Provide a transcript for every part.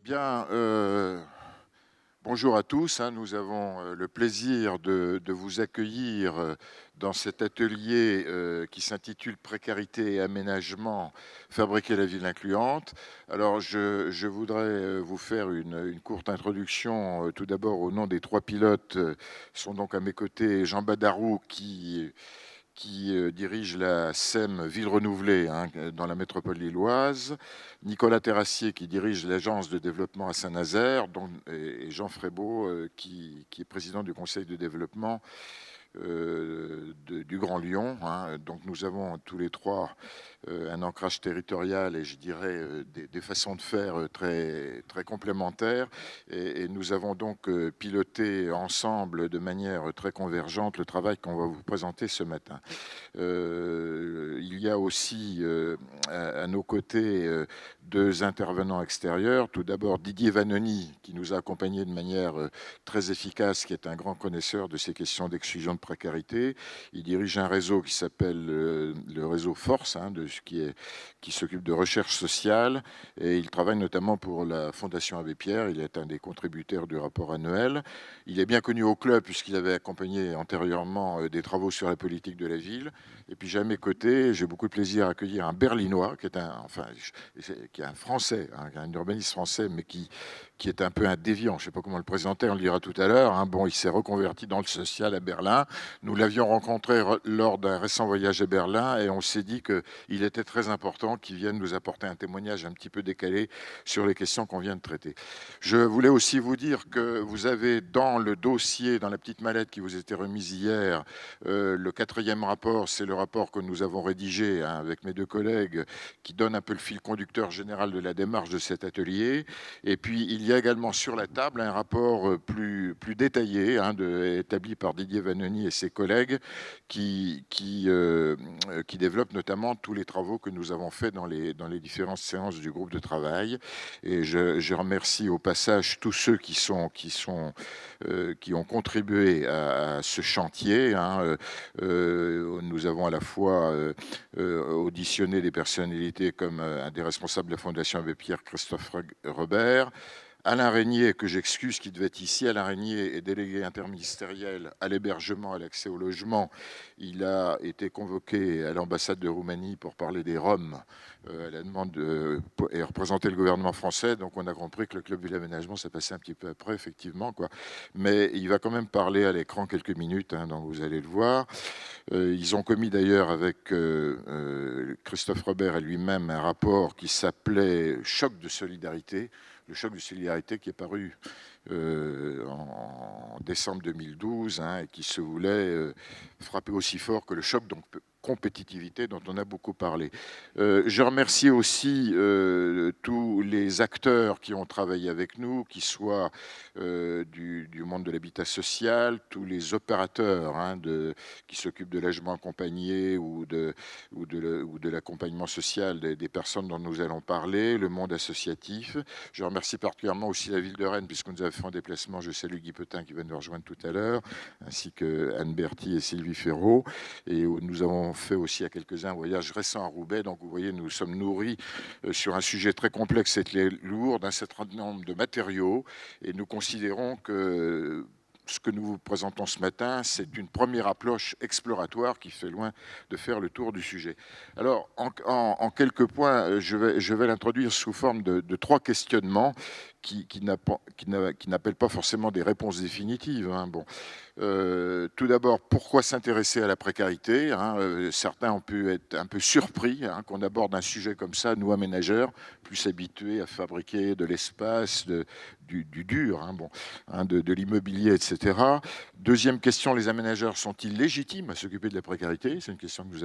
Bien, bonjour à tous. Nous avons le plaisir de vous accueillir dans cet atelier qui s'intitule Précarité et aménagement, fabriquer la ville incluante. Alors, je voudrais vous faire une courte introduction. Tout d'abord, au nom des trois pilotes, sont donc à mes côtés Jean Badarou qui dirige la SEM Ville Renouvelée dans la métropole lilloise, Nicolas Terrassier qui dirige l'agence de développement à Saint-Nazaire, et Jean Frébault qui est président du conseil de développement du Grand Lyon. Donc nous avons tous les trois un ancrage territorial et je dirais des façons de faire très complémentaires. Et nous avons donc piloté ensemble de manière très convergente le travail qu'on va vous présenter ce matin. Il y a aussi à nos côtés deux intervenants extérieurs. Tout d'abord Didier Vanoni, qui nous a accompagnés de manière très efficace, qui est un grand connaisseur de ces questions d'exclusion de précarité. Il dirige un réseau qui s'appelle le réseau Force, qui s'occupe de recherche sociale, et il travaille notamment pour la Fondation Abbé Pierre. Il est un des contributeurs du rapport annuel. Il est bien connu au club puisqu'il avait accompagné antérieurement des travaux sur la politique de la ville. Et puis j'ai à mes côtés, j'ai beaucoup de plaisir à accueillir un Berlinois, qui est un Français, un urbaniste français, mais qui est un peu un déviant. Je ne sais pas comment le présenter, on le dira tout à l'heure. Bon, il s'est reconverti dans le social à Berlin. Nous l'avions rencontré lors d'un récent voyage à Berlin et on s'est dit qu'il était très important qu'il vienne nous apporter un témoignage un petit peu décalé sur les questions qu'on vient de traiter. Je voulais aussi vous dire que vous avez dans le dossier, dans la petite mallette qui vous était remise hier, le quatrième rapport. C'est le rapport que nous avons rédigé avec mes deux collègues, qui donne un peu le fil conducteur général de la démarche de cet atelier. Et puis, il y a également sur la table un rapport plus détaillé, établi par Didier Vanoni et ses collègues, qui développe notamment tous les travaux que nous avons faits dans les différentes séances du groupe de travail. Et je remercie au passage tous ceux qui ont contribué à ce chantier. Nous avons à la fois auditionné des personnalités comme un des responsables de la Fondation Abbé Pierre, Christophe Robert, Alain Régnier, que j'excuse, qui devait être ici. Alain Régnier est délégué interministériel à l'hébergement et à l'accès au logement. Il a été convoqué à l'ambassade de Roumanie pour parler des Roms à la demande et représenter le gouvernement français. Donc on a compris que le club de l'aménagement, ça passait un petit peu après, effectivement, mais il va quand même parler à l'écran quelques minutes, donc vous allez le voir. Ils ont commis d'ailleurs avec Christophe Robert et lui-même un rapport qui s'appelait Choc de solidarité. Le choc de solidarité qui est paru en décembre 2012 et qui se voulait frapper aussi fort que le choc donc compétitivité dont on a beaucoup parlé. Je remercie aussi tous les acteurs qui ont travaillé avec nous, qui soient du monde de l'habitat social, tous les opérateurs qui s'occupent de logement accompagné ou de l'accompagnement social des personnes dont nous allons parler, le monde associatif. Je remercie particulièrement aussi la ville de Rennes, puisque nous avons fait un déplacement. Je salue Guy Petin qui va nous rejoindre tout à l'heure, ainsi que Anne Berthy et Sylvie Ferraud. Et nous avons fait aussi à quelques-uns un voyage récent à Roubaix. Donc vous voyez, nous sommes nourris sur un sujet très complexe et lourd d'un certain nombre de matériaux. Et nous considérons que ce que nous vous présentons ce matin, c'est une première approche exploratoire qui fait loin de faire le tour du sujet. Alors, en quelques points, je vais l'introduire sous forme de trois questionnements qui n'appellent pas forcément des réponses définitives. Tout d'abord, pourquoi s'intéresser à la précarité Certains ont pu être un peu surpris qu'on aborde un sujet comme ça, nous aménageurs, plus habitués à fabriquer de l'espace, du dur, de l'immobilier, etc. Deuxième question, les aménageurs sont-ils légitimes à s'occuper de la précarité? C'est une question que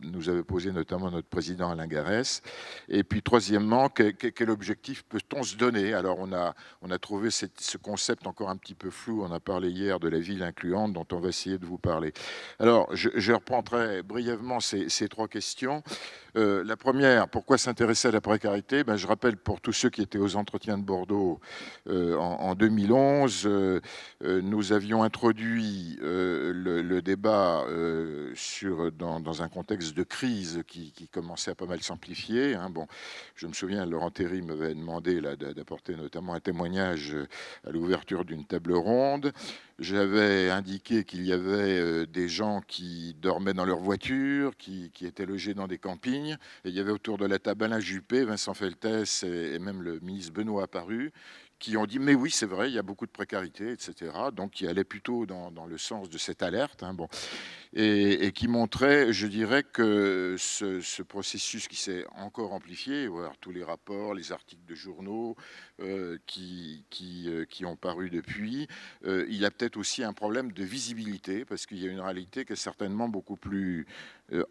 nous avait posée notamment notre président Alain Garès. Et puis troisièmement, quel objectif peut-on se donner? Alors on a trouvé ce concept encore un petit peu flou. On a parlé hier de la ville incluante dont on va essayer de vous parler. Alors, je reprends très brièvement ces trois questions. La première, pourquoi s'intéresser à la précarité? Je rappelle pour tous ceux qui étaient aux entretiens de Bordeaux en 2011, nous avions introduit le débat dans un contexte de crise qui commençait à pas mal s'amplifier. Bon, je me souviens, Laurent Théry m'avait demandé d'apporter notamment un témoignage à l'ouverture d'une table ronde. J'avais indiqué qu'il y avait des gens qui dormaient dans leur voiture, qui étaient logés dans des campings. Et il y avait autour de la table Alain Juppé, Vincent Feltès et même le ministre Benoît Apparu, qui ont dit « mais oui, c'est vrai, il y a beaucoup de précarité, etc. » Donc, qui allaient plutôt dans le sens de cette alerte. Bon. Et qui montrait, je dirais, que ce processus qui s'est encore amplifié, voir tous les rapports, les articles de journaux qui ont paru depuis, il a peut-être aussi un problème de visibilité, parce qu'il y a une réalité qui est certainement beaucoup plus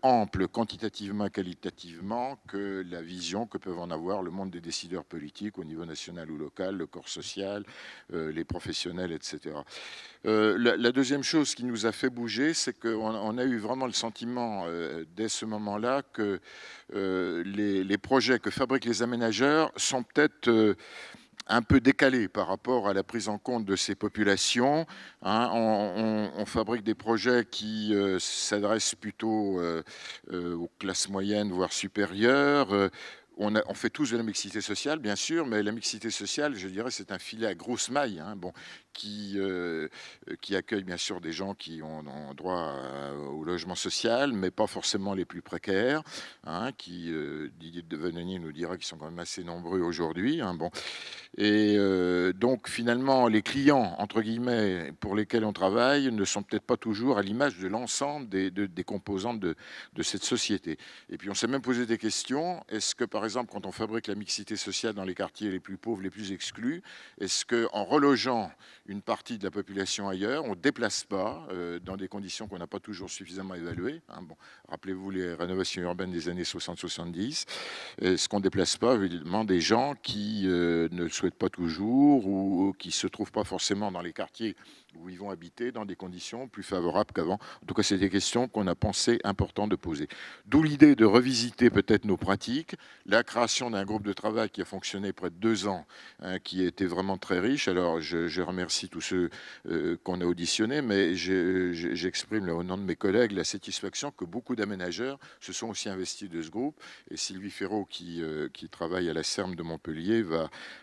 ample quantitativement et qualitativement que la vision que peuvent en avoir le monde des décideurs politiques au niveau national ou local, le corps social, les professionnels, etc. La deuxième chose qui nous a fait bouger, c'est qu'on a eu vraiment le sentiment dès ce moment-là que les projets que fabriquent les aménageurs sont peut-être un peu décalés par rapport à la prise en compte de ces populations. On fabrique des projets qui s'adressent plutôt aux classes moyennes, voire supérieures. On fait tous de la mixité sociale, bien sûr, mais la mixité sociale, je dirais, c'est un filet à grosse maille, qui accueille bien sûr des gens qui ont droit au logement social, mais pas forcément les plus précaires, Didier de Venenier nous dira qu'ils sont quand même assez nombreux aujourd'hui. Et donc finalement, les clients, entre guillemets, pour lesquels on travaille, ne sont peut-être pas toujours à l'image de l'ensemble des composantes de cette société. Et puis on s'est même posé des questions. Est-ce que, par exemple, quand on fabrique la mixité sociale dans les quartiers les plus pauvres, les plus exclus, est-ce qu'en relogeant une partie de la population ailleurs, on ne déplace pas, dans des conditions qu'on n'a pas toujours suffisamment évaluées, rappelez-vous les rénovations urbaines des années 60-70, est-ce qu'on ne déplace pas évidemment des gens qui ne le souhaitent pas toujours ou qui ne se trouvent pas forcément dans les quartiers où ils vont habiter dans des conditions plus favorables qu'avant? En tout cas, c'est des questions qu'on a pensé important de poser. D'où l'idée de revisiter peut-être nos pratiques, la création d'un groupe de travail qui a fonctionné près de 2 ans, qui était vraiment très riche. Alors, je remercie tous ceux qu'on a auditionnés, mais j'exprime au nom de mes collègues la satisfaction que beaucoup d'aménageurs se sont aussi investis de ce groupe. Et Sylvie Ferraud, qui travaille à la Serme de Montpellier,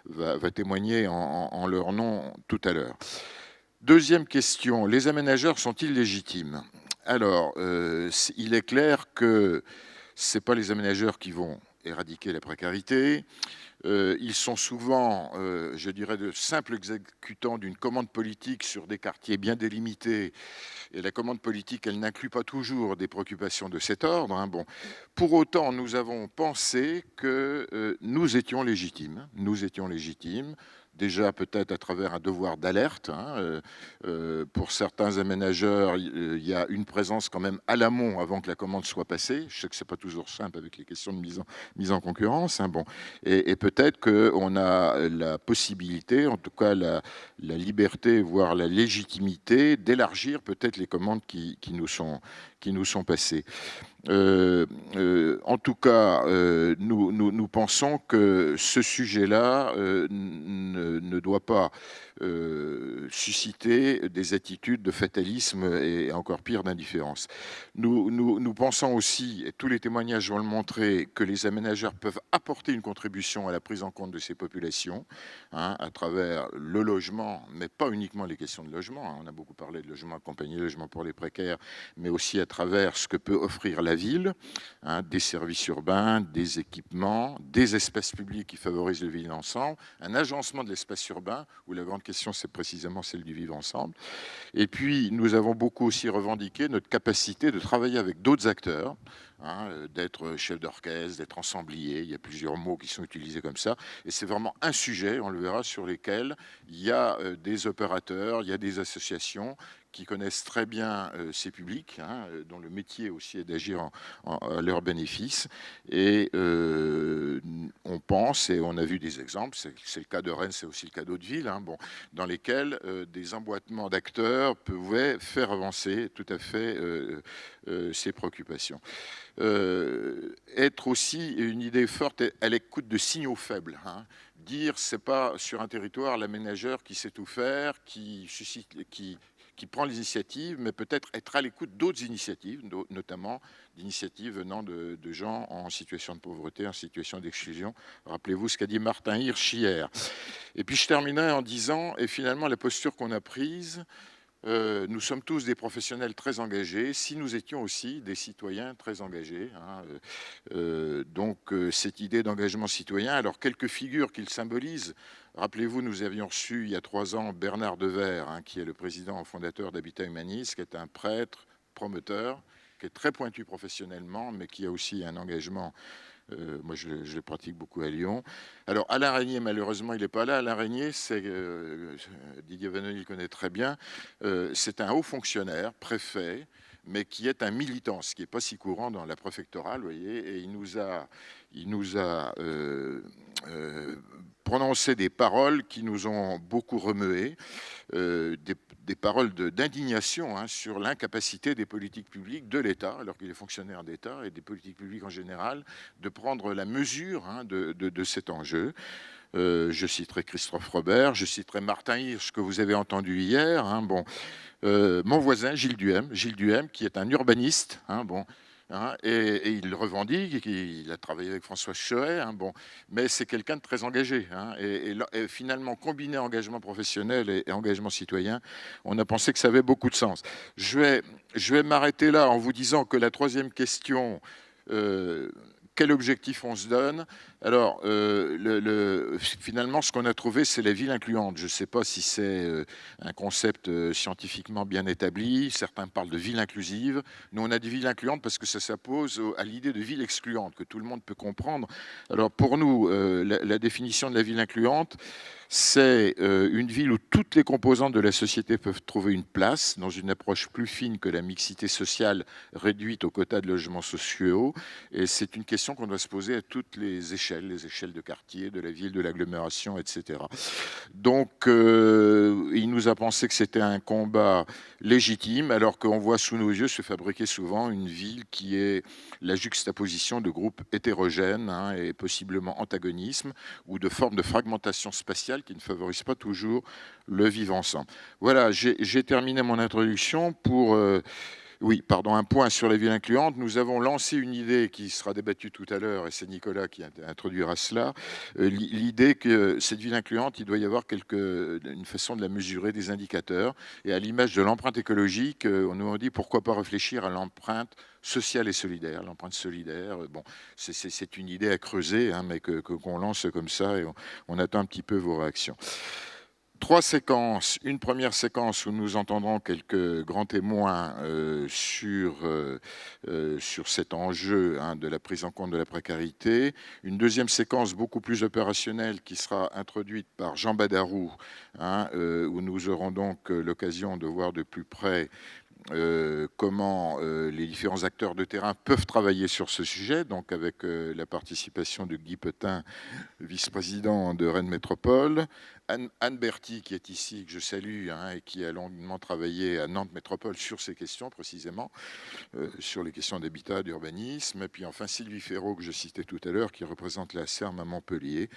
va témoigner en leur nom tout à l'heure. Deuxième question, les aménageurs sont-ils légitimes? Alors, il est clair que ce n'est pas les aménageurs qui vont éradiquer la précarité. Ils sont souvent, je dirais, de simples exécutants d'une commande politique sur des quartiers bien délimités. Et la commande politique, elle n'inclut pas toujours des préoccupations de cet ordre. Pour autant, nous avons pensé que nous étions légitimes. Nous étions légitimes. Déjà peut-être à travers un devoir d'alerte. Pour certains aménageurs, il y a une présence quand même à l'amont avant que la commande soit passée. Je sais que ce n'est pas toujours simple avec les questions de mise en concurrence. Et peut-être qu'on a la possibilité, en tout cas la liberté, voire la légitimité d'élargir peut-être les commandes qui nous sont passées. En tout cas, nous pensons que ce sujet-là ne doit pas susciter des attitudes de fatalisme et encore pire d'indifférence. Nous pensons aussi, et tous les témoignages vont le montrer, que les aménageurs peuvent apporter une contribution à la prise en compte de ces populations, à travers le logement, mais pas uniquement les questions de logement. On a beaucoup parlé de logement accompagné, logement pour les précaires, mais aussi à travers ce que peut offrir la ville, des services urbains, des équipements, des espaces publics qui favorisent le vivre ensemble, un agencement de l'espace urbain, où la grande question c'est précisément celle du vivre ensemble. Et puis nous avons beaucoup aussi revendiqué notre capacité de travailler avec d'autres acteurs, hein, d'être chef d'orchestre, d'être ensemblier. Il y a plusieurs mots qui sont utilisés comme ça. Et c'est vraiment un sujet, on le verra, sur lesquels il y a des opérateurs, il y a des associations qui connaissent très bien ces publics, hein, dont le métier aussi est d'agir à leur bénéfice. Et on pense, et on a vu des exemples, c'est le cas de Rennes, c'est aussi le cas d'autres villes, hein, bon, dans lesquels des emboîtements d'acteurs pouvaient faire avancer tout à fait ces préoccupations. Être aussi une idée forte à l'écoute de signaux faibles, hein. Dire, c'est pas sur un territoire l'aménageur qui sait tout faire, qui prend l'initiative, mais peut-être être à l'écoute d'autres initiatives, notamment d'initiatives venant de gens en situation de pauvreté, en situation d'exclusion. Rappelez-vous ce qu'a dit Martin Hirsch hier. Et puis je terminerai en disant, et finalement la posture qu'on a prise, nous sommes tous des professionnels très engagés, si nous étions aussi des citoyens très engagés, hein, donc cette idée d'engagement citoyen, alors quelques figures qu'il symbolise. Rappelez-vous, nous avions reçu il y a 3 ans Bernard Devers, hein, qui est le président fondateur d'Habitat Humanis, qui est un prêtre, promoteur, qui est très pointu professionnellement, mais qui a aussi un engagement. Moi, je le pratique beaucoup à Lyon. Alors, Alain Régnier, malheureusement, il n'est pas là. Alain Régnier, c'est Didier Vanoni, il connaît très bien. C'est un haut fonctionnaire, préfet, mais qui est un militant, ce qui n'est pas si courant dans la préfectorale, vous voyez. Et il nous a prononcé des paroles qui nous ont beaucoup remués, des paroles d'indignation, hein, sur l'incapacité des politiques publiques de l'État, alors qu'il est fonctionnaire d'État, et des politiques publiques en général, de prendre la mesure, hein, de cet enjeu. Je citerai Christophe Robert, je citerai Martin Hirsch, que vous avez entendu hier, hein, bon. Mon voisin, Gilles Duhem, qui est un urbaniste, hein, bon, hein, et il le revendique, il a travaillé avec François Choët, hein, bon, mais c'est quelqu'un de très engagé, hein, et finalement, combiner engagement professionnel et engagement citoyen, on a pensé que ça avait beaucoup de sens. Je vais m'arrêter là en vous disant que la troisième question, quel objectif on se donne? Alors, finalement, ce qu'on a trouvé, c'est la ville incluante. Je ne sais pas si c'est un concept scientifiquement bien établi. Certains parlent de ville inclusive. Nous, on a dit ville incluante parce que ça s'oppose à l'idée de ville excluante, que tout le monde peut comprendre. Alors, pour nous, la définition de la ville incluante, c'est une ville où toutes les composantes de la société peuvent trouver une place, dans une approche plus fine que la mixité sociale réduite aux quotas de logements sociaux. Et c'est une question qu'on doit se poser à toutes les échelles de quartier, de la ville, de l'agglomération, etc. Donc, il nous a pensé que c'était un combat légitime, alors qu'on voit sous nos yeux se fabriquer souvent une ville qui est la juxtaposition de groupes hétérogènes, hein, et possiblement antagonisme, ou de formes de fragmentation spatiale qui ne favorisent pas toujours le vivre ensemble. Voilà, j'ai terminé mon introduction pour... un point sur la ville incluante. Nous avons lancé une idée qui sera débattue tout à l'heure, et c'est Nicolas qui introduira cela. L'idée que cette ville incluante, il doit y avoir une façon de la mesurer, des indicateurs. Et à l'image de l'empreinte écologique, on nous a dit pourquoi pas réfléchir à l'empreinte sociale et solidaire. L'empreinte solidaire, bon, c'est une idée à creuser, hein, mais qu'on lance comme ça, et on attend un petit peu vos réactions. 3 séquences. Une première séquence où nous entendrons quelques grands témoins sur cet enjeu, hein, de la prise en compte de la précarité. Une deuxième séquence beaucoup plus opérationnelle qui sera introduite par Jean Badarou, hein, où nous aurons donc l'occasion de voir de plus près comment les différents acteurs de terrain peuvent travailler sur ce sujet, donc avec la participation de Guy Petain, vice-président de Rennes Métropole, Anne Berthy, qui est ici, que je salue, hein, et qui a longuement travaillé à Nantes Métropole sur ces questions précisément, sur les questions d'habitat, d'urbanisme, et puis enfin Sylvie Ferraud, que je citais tout à l'heure, qui représente la CERM à Montpellier,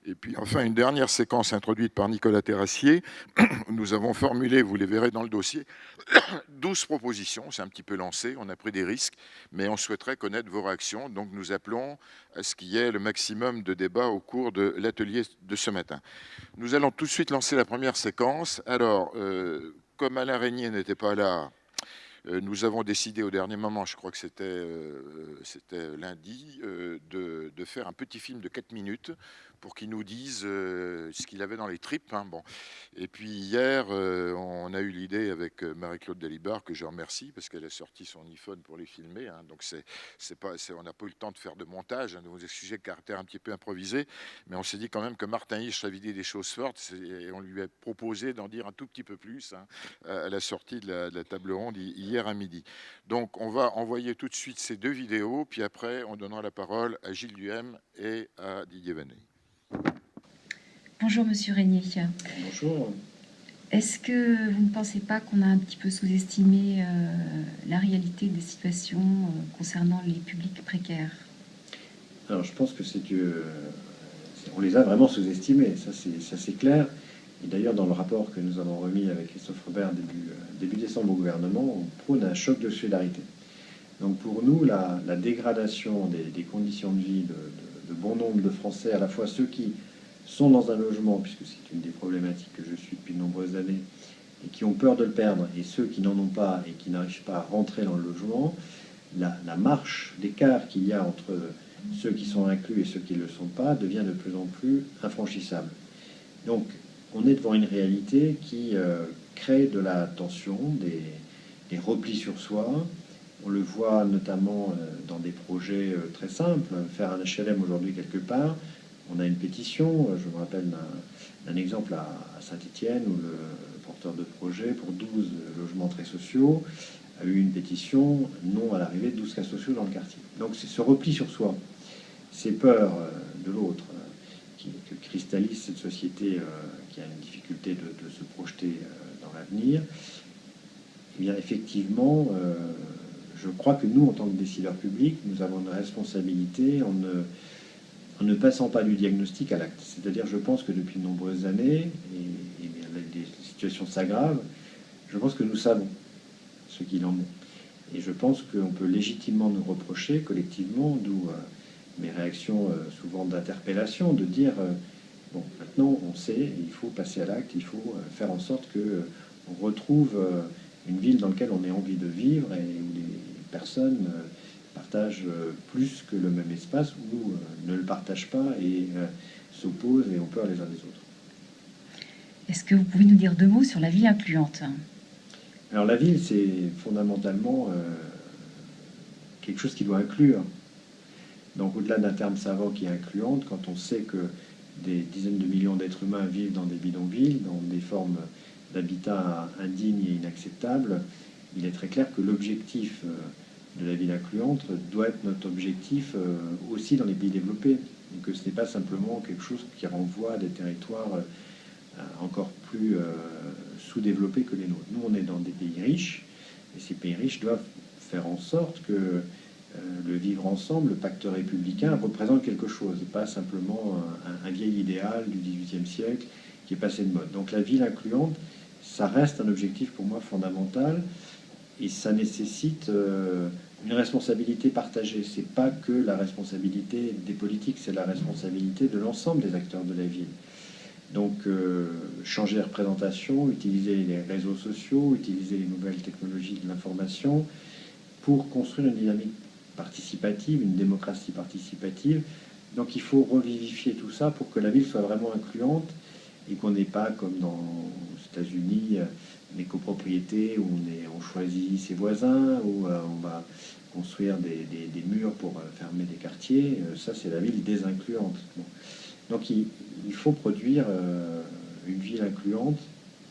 et puis enfin une dernière séquence introduite par Nicolas Terrassier. Nous avons formulé, vous les verrez dans le dossier, 12 propositions, c'est un petit peu lancé, on a pris des risques, mais on souhaiterait connaître vos réactions, donc nous appelons à ce qu'il y ait le maximum de débats au cours de l'atelier de ce matin. Nous allons tout de suite lancer la première séquence. Alors, comme Alain Régnier n'était pas là, nous avons décidé au dernier moment, je crois que c'était lundi, de faire un petit film de 4 minutes pour qu'il nous dise ce qu'il avait dans les tripes, hein, bon. Et puis hier, on a eu l'idée avec Marie-Claude Dalibard, que je remercie, parce qu'elle a sorti son iPhone pour les filmer, hein, donc on n'a pas eu le temps de faire de montage, hein, donc des sujets de caractère un petit peu improvisé, mais on s'est dit quand même que Martin Hirsch avait dit des choses fortes, et on lui a proposé d'en dire un tout petit peu plus, hein, à la sortie de la table ronde hier à midi. Donc on va envoyer tout de suite ces deux vidéos, puis après on donnera la parole à Gilles Duhem et à Didier Vanet. Bonjour Monsieur Régnier. Bonjour. Est-ce que vous ne pensez pas qu'on a un petit peu sous-estimé la réalité des situations concernant les publics précaires? Alors je pense que on les a vraiment sous-estimés, ça c'est clair. Et d'ailleurs dans le rapport que nous avons remis avec Christophe Robert début décembre au gouvernement, on prône un choc de solidarité. Donc pour nous, la dégradation des conditions de vie de bon nombre de Français, à la fois ceux qui sont dans un logement, puisque c'est une des problématiques que je suis depuis de nombreuses années, et qui ont peur de le perdre, et ceux qui n'en ont pas et qui n'arrivent pas à rentrer dans le logement, la marche d'écart qu'il y a entre ceux qui sont inclus et ceux qui ne le sont pas devient de plus en plus infranchissable. Donc on est devant une réalité qui crée de la tension, des replis sur soi. On le voit notamment dans des projets très simples. Faire un HLM aujourd'hui quelque part, on a une pétition. Je me rappelle d'un exemple à Saint-Étienne où le porteur de projet pour 12 logements très sociaux a eu une pétition non à l'arrivée de 12 cas sociaux dans le quartier. Donc c'est ce repli sur soi, ces peurs de l'autre qui cristallise cette société qui a une difficulté de se projeter dans l'avenir. Eh bien effectivement, je crois que nous, en tant que décideurs publics, nous avons une responsabilité en ne passant pas du diagnostic à l'acte. C'est-à-dire, je pense que depuis de nombreuses années, et les situations s'aggravent, je pense que nous savons ce qu'il en est. Et je pense qu'on peut légitimement nous reprocher collectivement, d'où mes réactions souvent d'interpellation, de dire, bon, maintenant on sait, il faut passer à l'acte, il faut faire en sorte qu'on retrouve une ville dans laquelle on ait envie de vivre et où les personnes partagent plus que le même espace ou ne le partagent pas et s'opposent et ont peur les uns des autres. Est-ce que vous pouvez nous dire deux mots sur la ville incluante? Alors la ville, c'est fondamentalement quelque chose qui doit inclure. Donc au-delà d'un terme savant qui est incluante, quand on sait que des dizaines de millions d'êtres humains vivent dans des bidonvilles, dans des formes d'habitat indignes et inacceptables, il est très clair que l'objectif de la ville incluante doit être notre objectif aussi dans les pays développés, et que ce n'est pas simplement quelque chose qui renvoie à des territoires encore plus sous-développés que les nôtres. Nous, on est dans des pays riches, et ces pays riches doivent faire en sorte que le vivre ensemble, le pacte républicain, représente quelque chose, et pas simplement un vieil idéal du XVIIIe siècle qui est passé de mode. Donc la ville incluante, ça reste un objectif pour moi fondamental, et ça nécessite une responsabilité partagée. C'est pas que la responsabilité des politiques, c'est la responsabilité de l'ensemble des acteurs de la ville. Donc changer la représentation, utiliser les réseaux sociaux, utiliser les nouvelles technologies de l'information pour construire une dynamique participative, une démocratie participative. Donc il faut revivifier tout ça pour que la ville soit vraiment incluante et qu'on n'ait pas, comme aux États-Unis, des copropriétés où on choisit ses voisins, où on va construire des murs pour fermer des quartiers. Ça, c'est la ville désincluante. Bon. Donc il faut produire une ville incluante,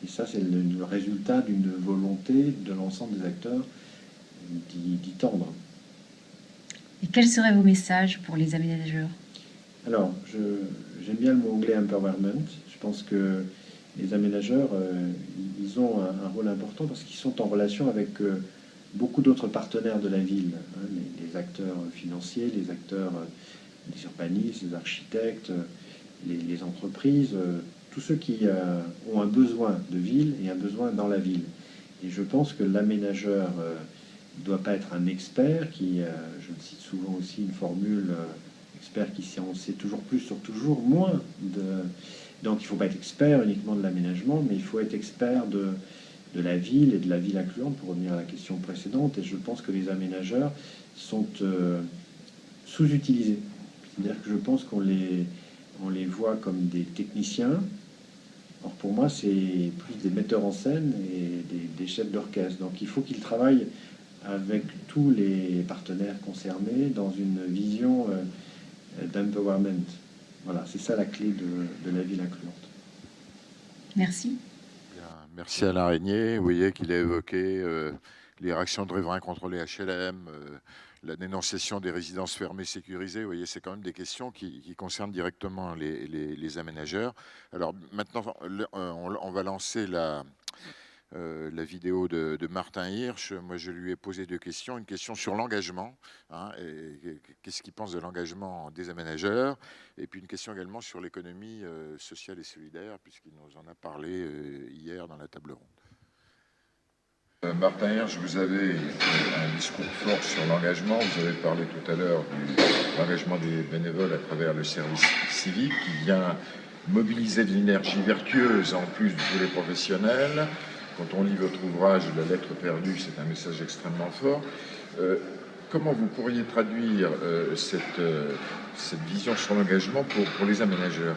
et ça, c'est le résultat d'une volonté de l'ensemble des acteurs d'y tendre. Et quels seraient vos messages pour les aménageurs? Alors, j'aime bien le mot anglais empowerment. Je pense que les aménageurs, ils ont un rôle important parce qu'ils sont en relation avec beaucoup d'autres partenaires de la ville, hein, les acteurs financiers, les acteurs des urbanistes, les architectes, les entreprises, tous ceux qui ont un besoin de ville et un besoin dans la ville. Et je pense que l'aménageur ne doit pas être un expert qui, je cite souvent aussi une formule, expert qui en sait toujours plus sur toujours moins. Donc il ne faut pas être expert uniquement de l'aménagement, mais il faut être expert de la ville et de la ville incluante, pour revenir à la question précédente. Et je pense que les aménageurs sont sous-utilisés. C'est-à-dire que je pense qu'on les on les voit comme des techniciens. Or, pour moi, c'est plus des metteurs en scène et des chefs d'orchestre. Donc, il faut qu'ils travaillent avec tous les partenaires concernés dans une vision d'empowerment. Voilà, c'est ça la clé de la ville incluante. Merci. Bien, merci Alain Régnier. Vous voyez qu'il a évoqué les réactions de riverains contre les HLM, la dénonciation des résidences fermées sécurisées. Vous voyez, c'est quand même des questions qui concernent directement les aménageurs. Alors maintenant, on va lancer la vidéo de Martin Hirsch. Moi, je lui ai posé deux questions. Une question sur l'engagement, hein, qu'est-ce qu'il pense de l'engagement des aménageurs, et puis une question également sur l'économie sociale et solidaire, puisqu'il nous en a parlé hier dans la table ronde. Martin Hirsch, vous avez un discours fort sur l'engagement. Vous avez parlé tout à l'heure de l'engagement des bénévoles à travers le service civique qui vient mobiliser de l'énergie vertueuse en plus de tous les professionnels. Quand on lit votre ouvrage « La lettre perdue », c'est un message extrêmement fort. Comment vous pourriez traduire cette vision sur l'engagement pour les aménageurs?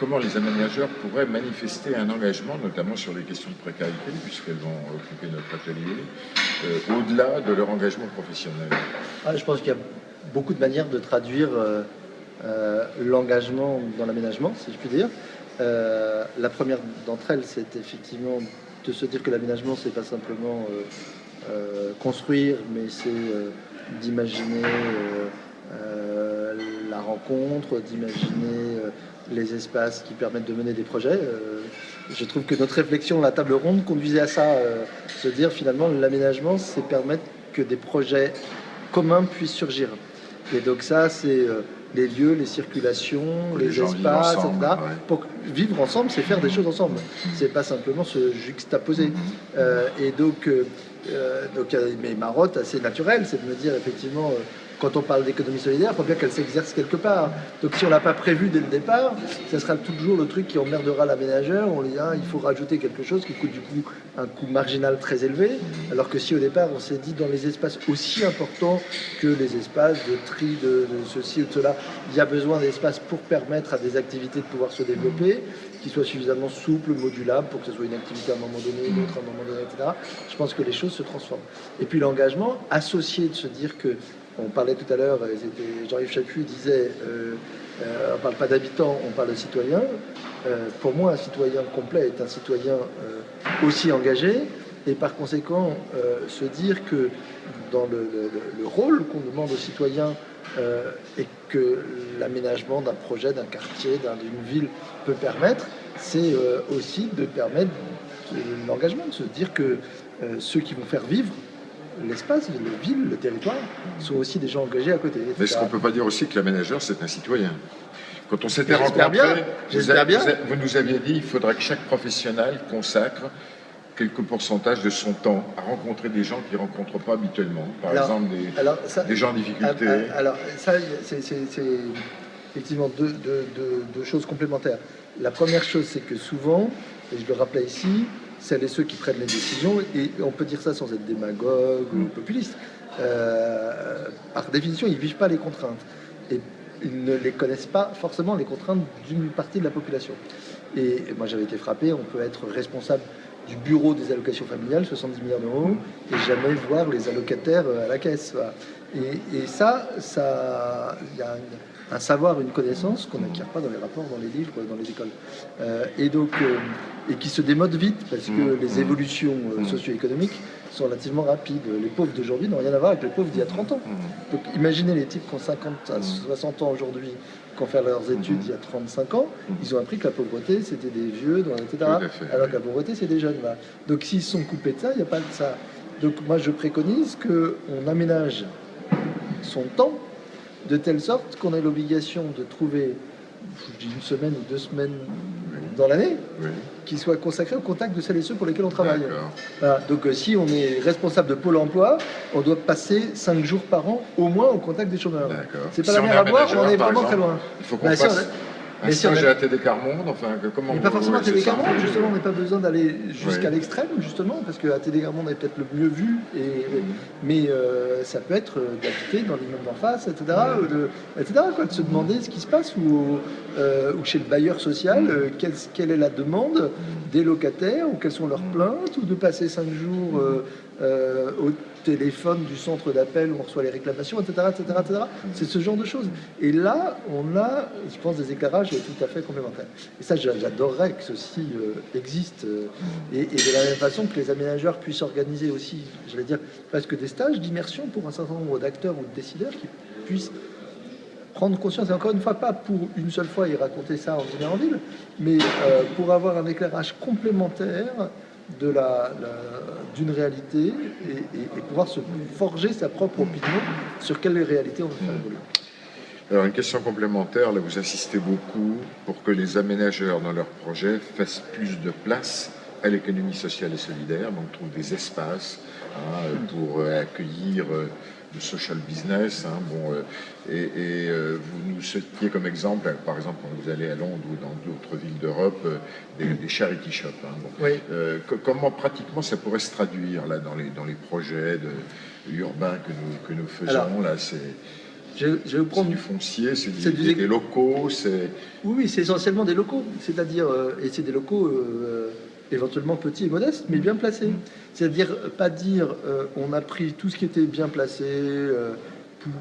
Comment les aménageurs pourraient manifester un engagement, notamment sur les questions de précarité, puisqu'elles vont occuper notre atelier, au-delà de leur engagement professionnel? Je pense qu'il y a beaucoup de manières de traduire l'engagement dans l'aménagement, si je puis dire. La première d'entre elles, c'est effectivement de se dire que l'aménagement, c'est pas simplement construire, mais c'est d'imaginer la rencontre, d'imaginer les espaces qui permettent de mener des projets. Je trouve que notre réflexion, la table ronde, conduisait à ça, se dire finalement l'aménagement, c'est permettre que des projets communs puissent surgir. Et donc ça, c'est les lieux, les circulations, les espaces, etc. Ouais. Pour vivre ensemble, c'est faire des choses ensemble. C'est pas simplement se juxtaposer. Et donc mes marottes assez naturelles, c'est de me dire effectivement, quand on parle d'économie solidaire, il faut bien qu'elle s'exerce quelque part. Donc si on l'a pas prévu dès le départ, ça sera toujours le truc qui emmerdera l'aménageur. On lui dit il faut rajouter quelque chose qui coûte du coup un coût marginal très élevé, alors que si au départ on s'est dit dans les espaces aussi importants que les espaces de tri de ceci ou de cela, il y a besoin d'espace pour permettre à des activités de pouvoir se développer, qui soient suffisamment souples, modulables, pour que ce soit une activité à un moment donné, une autre à un moment donné, etc. Je pense que les choses se transforment. Et puis l'engagement associé de se dire que, on parlait tout à l'heure, Jean-Yves Chaput disait, on ne parle pas d'habitants, on parle de citoyens. Pour moi, un citoyen complet est un citoyen aussi engagé, et par conséquent, se dire que dans le rôle qu'on demande aux citoyens, et que l'aménagement d'un projet, d'un quartier, d'une ville peut permettre, c'est aussi de permettre l'engagement, de se dire que ceux qui vont faire vivre l'espace, la ville, le territoire, sont aussi des gens engagés à côté. Etc. Mais est-ce qu'on ne peut pas dire aussi que l'aménageur, c'est un citoyen? Quand on s'était rencontrés, vous nous aviez dit qu'il faudra que chaque professionnel consacre quelques pourcentages de son temps à rencontrer des gens qu'il ne rencontre pas habituellement. Par exemple, des gens en difficulté. Alors, ça, c'est effectivement deux choses complémentaires. La première chose, c'est que souvent, et je le rappelais ici, celles et ceux qui prennent les décisions, et on peut dire ça sans être démagogue ou populiste, par définition, ils ne vivent pas les contraintes. Et ils ne les connaissent pas forcément, les contraintes d'une partie de la population. Et moi, j'avais été frappé, on peut être responsable du bureau des allocations familiales, 70 milliards d'euros, et jamais voir les allocataires à la caisse. Voilà. Et ça, il y a un savoir, une connaissance qu'on n'acquiert pas dans les rapports, dans les livres, dans les écoles. Et qui se démode vite, parce que les évolutions socio-économiques sont relativement rapides. Les pauvres d'aujourd'hui n'ont rien à voir avec les pauvres d'il y a 30 ans. Donc imaginez les types qui ont 50 à 60 ans aujourd'hui, qui ont fait leurs études il y a 35 ans, ils ont appris que la pauvreté, c'était des vieux, etc. Alors que la pauvreté, c'est des jeunes. Là. Donc s'ils sont coupés de ça, il n'y a pas de ça. Donc moi, je préconise qu'on aménage son temps de telle sorte qu'on ait l'obligation de trouver, je dis une semaine ou 2 semaines dans l'année, qui soit consacrée au contact de celles et ceux pour lesquels on travaille. Voilà. Donc si on est responsable de Pôle emploi, on doit passer 5 jours par an au moins au contact des chômeurs. C'est pas la mer à boire, on est vraiment très loin. Il faut qu'on fasse Un Mais si on stage a- à la TD Carmonde, enfin, comment Mais pas vous- forcément à ouais, c'est TD ça. Carmonde, justement, on n'a pas besoin d'aller jusqu'à Oui. l'extrême, justement, parce que ATD Carmonde est peut-être le mieux vu, mais ça peut être d'habiter dans l'immeuble d'en face, etc., etc., quoi, de se demander ce qui se passe, ou chez le bailleur social, quelle est la demande des locataires, ou quelles sont leurs plaintes, ou de passer 5 jours au téléphone du centre d'appel où on reçoit les réclamations, etc., etc., etc. C'est ce genre de choses. Et là, on a, je pense, des éclairages tout à fait complémentaires. Et ça, j'adorerais que ceci existe. Et de la même façon que les aménageurs puissent organiser aussi, j'allais dire, presque des stages d'immersion pour un certain nombre d'acteurs ou de décideurs qui puissent prendre conscience, et encore une fois, pas pour une seule fois y raconter ça en ville en ville, mais pour avoir un éclairage complémentaire d'une réalité et pouvoir se forger sa propre opinion sur quelle réalité on veut faire évoluer. Alors, une question complémentaire, là, vous insistez beaucoup pour que les aménageurs dans leurs projets fassent plus de place à l'économie sociale et solidaire, donc trouvent des espaces pour accueillir le social business. Vous nous citiez comme exemple, par exemple, quand vous allez à Londres ou dans d'autres villes d'Europe, des charity shops. Oui. Comment pratiquement ça pourrait se traduire là dans les projets urbains que nous faisons? Alors, là, je vais vous prendre c'est du foncier, c'est du- des locaux, c'est... Oui, c'est essentiellement des locaux, c'est-à-dire, et c'est des locaux éventuellement petits et modestes, mais bien placés. C'est-à-dire, pas dire on a pris tout ce qui était bien placé pour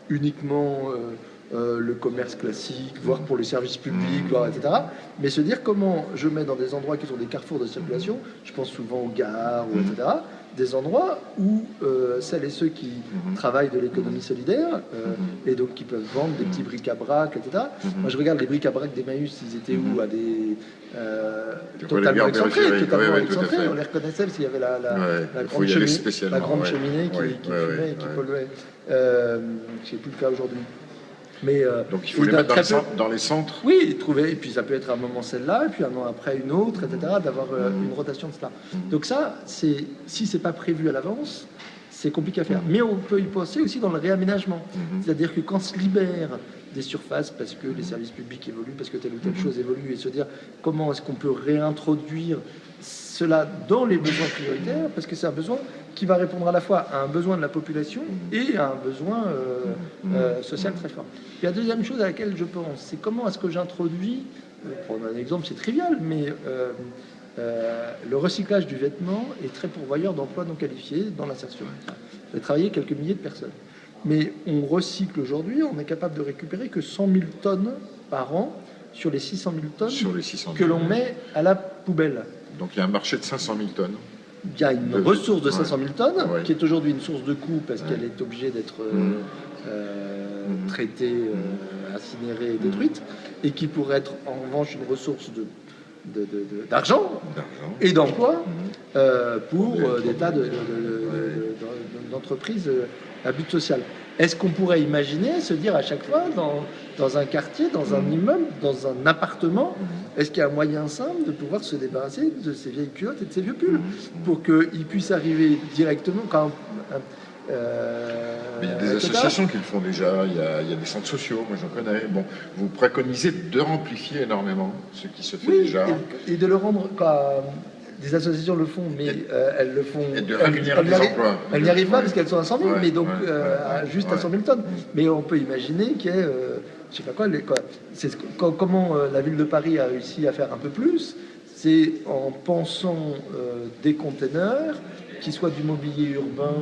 uniquement le commerce classique, voire pour les services publics, voire, etc. Mais se dire comment je mets dans des endroits qui sont des carrefours de circulation, je pense souvent aux gares, etc., des endroits où celles et ceux qui travaillent de l'économie solidaire et donc qui peuvent vendre des petits bric-à-brac, etc. Moi, je regarde les bric-à-brac d'Emmaüs, ils étaient où? À des totalement excentrés, tout à fait. On les reconnaissait parce qu'il y avait la il faut y aller spécialement, grande cheminée qui fumait et qui polluait. Je ne sais plus le cas aujourd'hui. Mais, donc il faut les mettre dans les centres. Oui, trouver, et puis ça peut être un moment celle-là, et puis un an après une autre, etc., d'avoir une rotation de cela. Donc ça, si c'est pas prévu à l'avance, c'est compliqué à faire. Mais on peut y penser aussi dans le réaménagement. C'est-à-dire que quand se libère des surfaces, parce que les services publics évoluent, parce que telle ou telle chose évolue, et se dire comment est-ce qu'on peut réintroduire cela dans les besoins prioritaires, parce que c'est un besoin qui va répondre à la fois à un besoin de la population et à un besoin social très fort. Puis la deuxième chose à laquelle je pense, c'est comment est-ce que j'introduis, pour prendre un exemple, c'est trivial, mais le recyclage du vêtement est très pourvoyeur d'emplois non qualifiés dans l'insertion. J'ai travaillé quelques milliers de personnes. Mais on recycle aujourd'hui, on est capable de récupérer que 100 000 tonnes par an sur les 600 000 tonnes que l'on met à la poubelle. Donc il y a un marché de 500 000 tonnes. Il y a une ressource de 500 000 tonnes qui est aujourd'hui une source de coût parce qu'elle est obligée d'être traitée, incinérée et détruite, et qui pourrait être en revanche une ressource d'argent et d'emploi pour des tas d'entreprises à but social. Est-ce qu'on pourrait imaginer se dire à chaque fois dans un quartier, dans un immeuble, dans un appartement, est-ce qu'il y a un moyen simple de pouvoir se débarrasser de ces vieilles culottes et de ces vieux pulls pour qu'ils puissent arriver directement quand il y a des associations qui le font déjà, il y a des centres sociaux, moi j'en connais. Bon, vous préconisez de amplifier énormément ce qui se fait déjà. Et de le rendre... Des associations le font, mais elles le font... Et de réunir des emplois. Elles n'y arrivent pas parce qu'elles sont à 100 000, mais donc juste à 100 000 tonnes. Mais on peut imaginer qu'il y ait... je sais pas quoi. Comment la ville de Paris a réussi à faire un peu plus, c'est en pensant des containers qui soient du mobilier urbain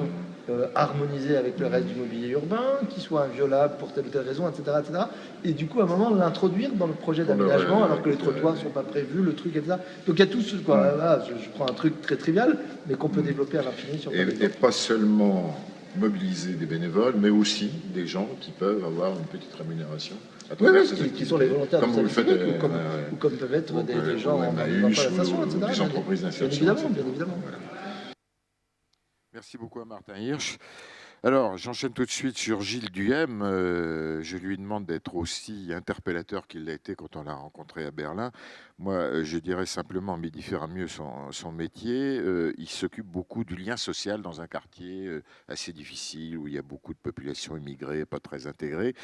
harmonisé avec le reste du mobilier urbain, qui soit inviolable pour telle ou telle raison, etc., etc. Et du coup, à un moment, l'introduire dans le projet d'aménagement, alors que les trottoirs ne sont pas prévus, le truc, etc. Donc il y a tout ce... Là, je prends un truc très trivial, mais qu'on peut développer à l'infini sur et pas seulement mobiliser des bénévoles, mais aussi des gens qui peuvent avoir une petite rémunération. Qui sont les volontaires comme vous le faites, ou comme peuvent être des gens en Emmaüs installation, etc. Des entreprises d'insertion. Bien évidemment. Voilà. Merci beaucoup à Martin Hirsch. Alors, j'enchaîne tout de suite sur Gilles Duhem. Je lui demande d'être aussi interpellateur qu'il l'a été quand on l'a rencontré à Berlin. Moi, je dirais simplement, mais il fera mieux son métier. Il s'occupe beaucoup du lien social dans un quartier assez difficile, où il y a beaucoup de populations immigrées, pas très intégrées.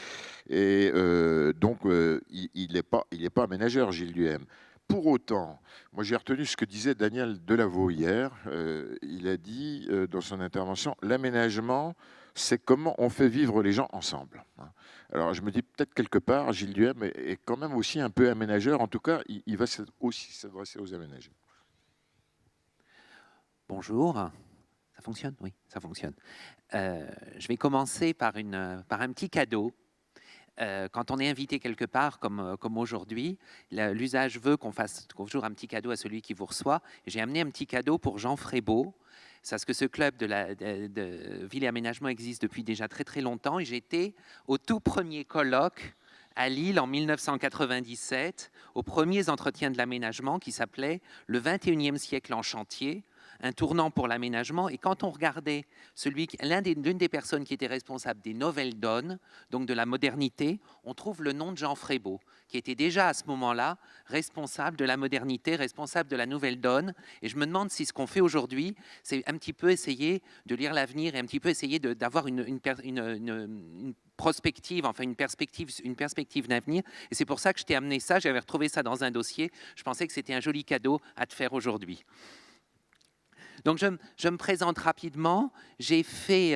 Et donc, il n'est pas aménageur, Gilles Duhem. Pour autant, moi j'ai retenu ce que disait Daniel Delaveau hier. Il a dit dans son intervention, l'aménagement, c'est comment on fait vivre les gens ensemble. Hein. Alors je me dis peut-être quelque part, Gilles Duhem est quand même aussi un peu aménageur. En tout cas, il va aussi s'adresser aux aménageurs. Bonjour, ça fonctionne? Oui, ça fonctionne. Je vais commencer par un petit cadeau. Quand on est invité quelque part, comme aujourd'hui, l'usage veut qu'on fasse toujours un petit cadeau à celui qui vous reçoit. J'ai amené un petit cadeau pour Jean Frébeau. C'est parce que ce club de ville et aménagement existe depuis déjà très très longtemps. Et j'étais au tout premier colloque à Lille en 1997, aux premiers entretiens de l'aménagement qui s'appelait « Le 21e siècle en chantier ». Un tournant pour l'aménagement. Et quand on regardait l'une des personnes qui était responsable des nouvelles donnes, donc de la modernité, on trouve le nom de Jean Frébeau, qui était déjà à ce moment-là responsable de la modernité, responsable de la nouvelle donne. Et je me demande si ce qu'on fait aujourd'hui, c'est un petit peu essayer de lire l'avenir et un petit peu essayer d'avoir une prospective, enfin une perspective d'avenir. Et c'est pour ça que je t'ai amené ça. J'avais retrouvé ça dans un dossier. Je pensais que c'était un joli cadeau à te faire aujourd'hui. Donc, je me présente rapidement. J'ai fait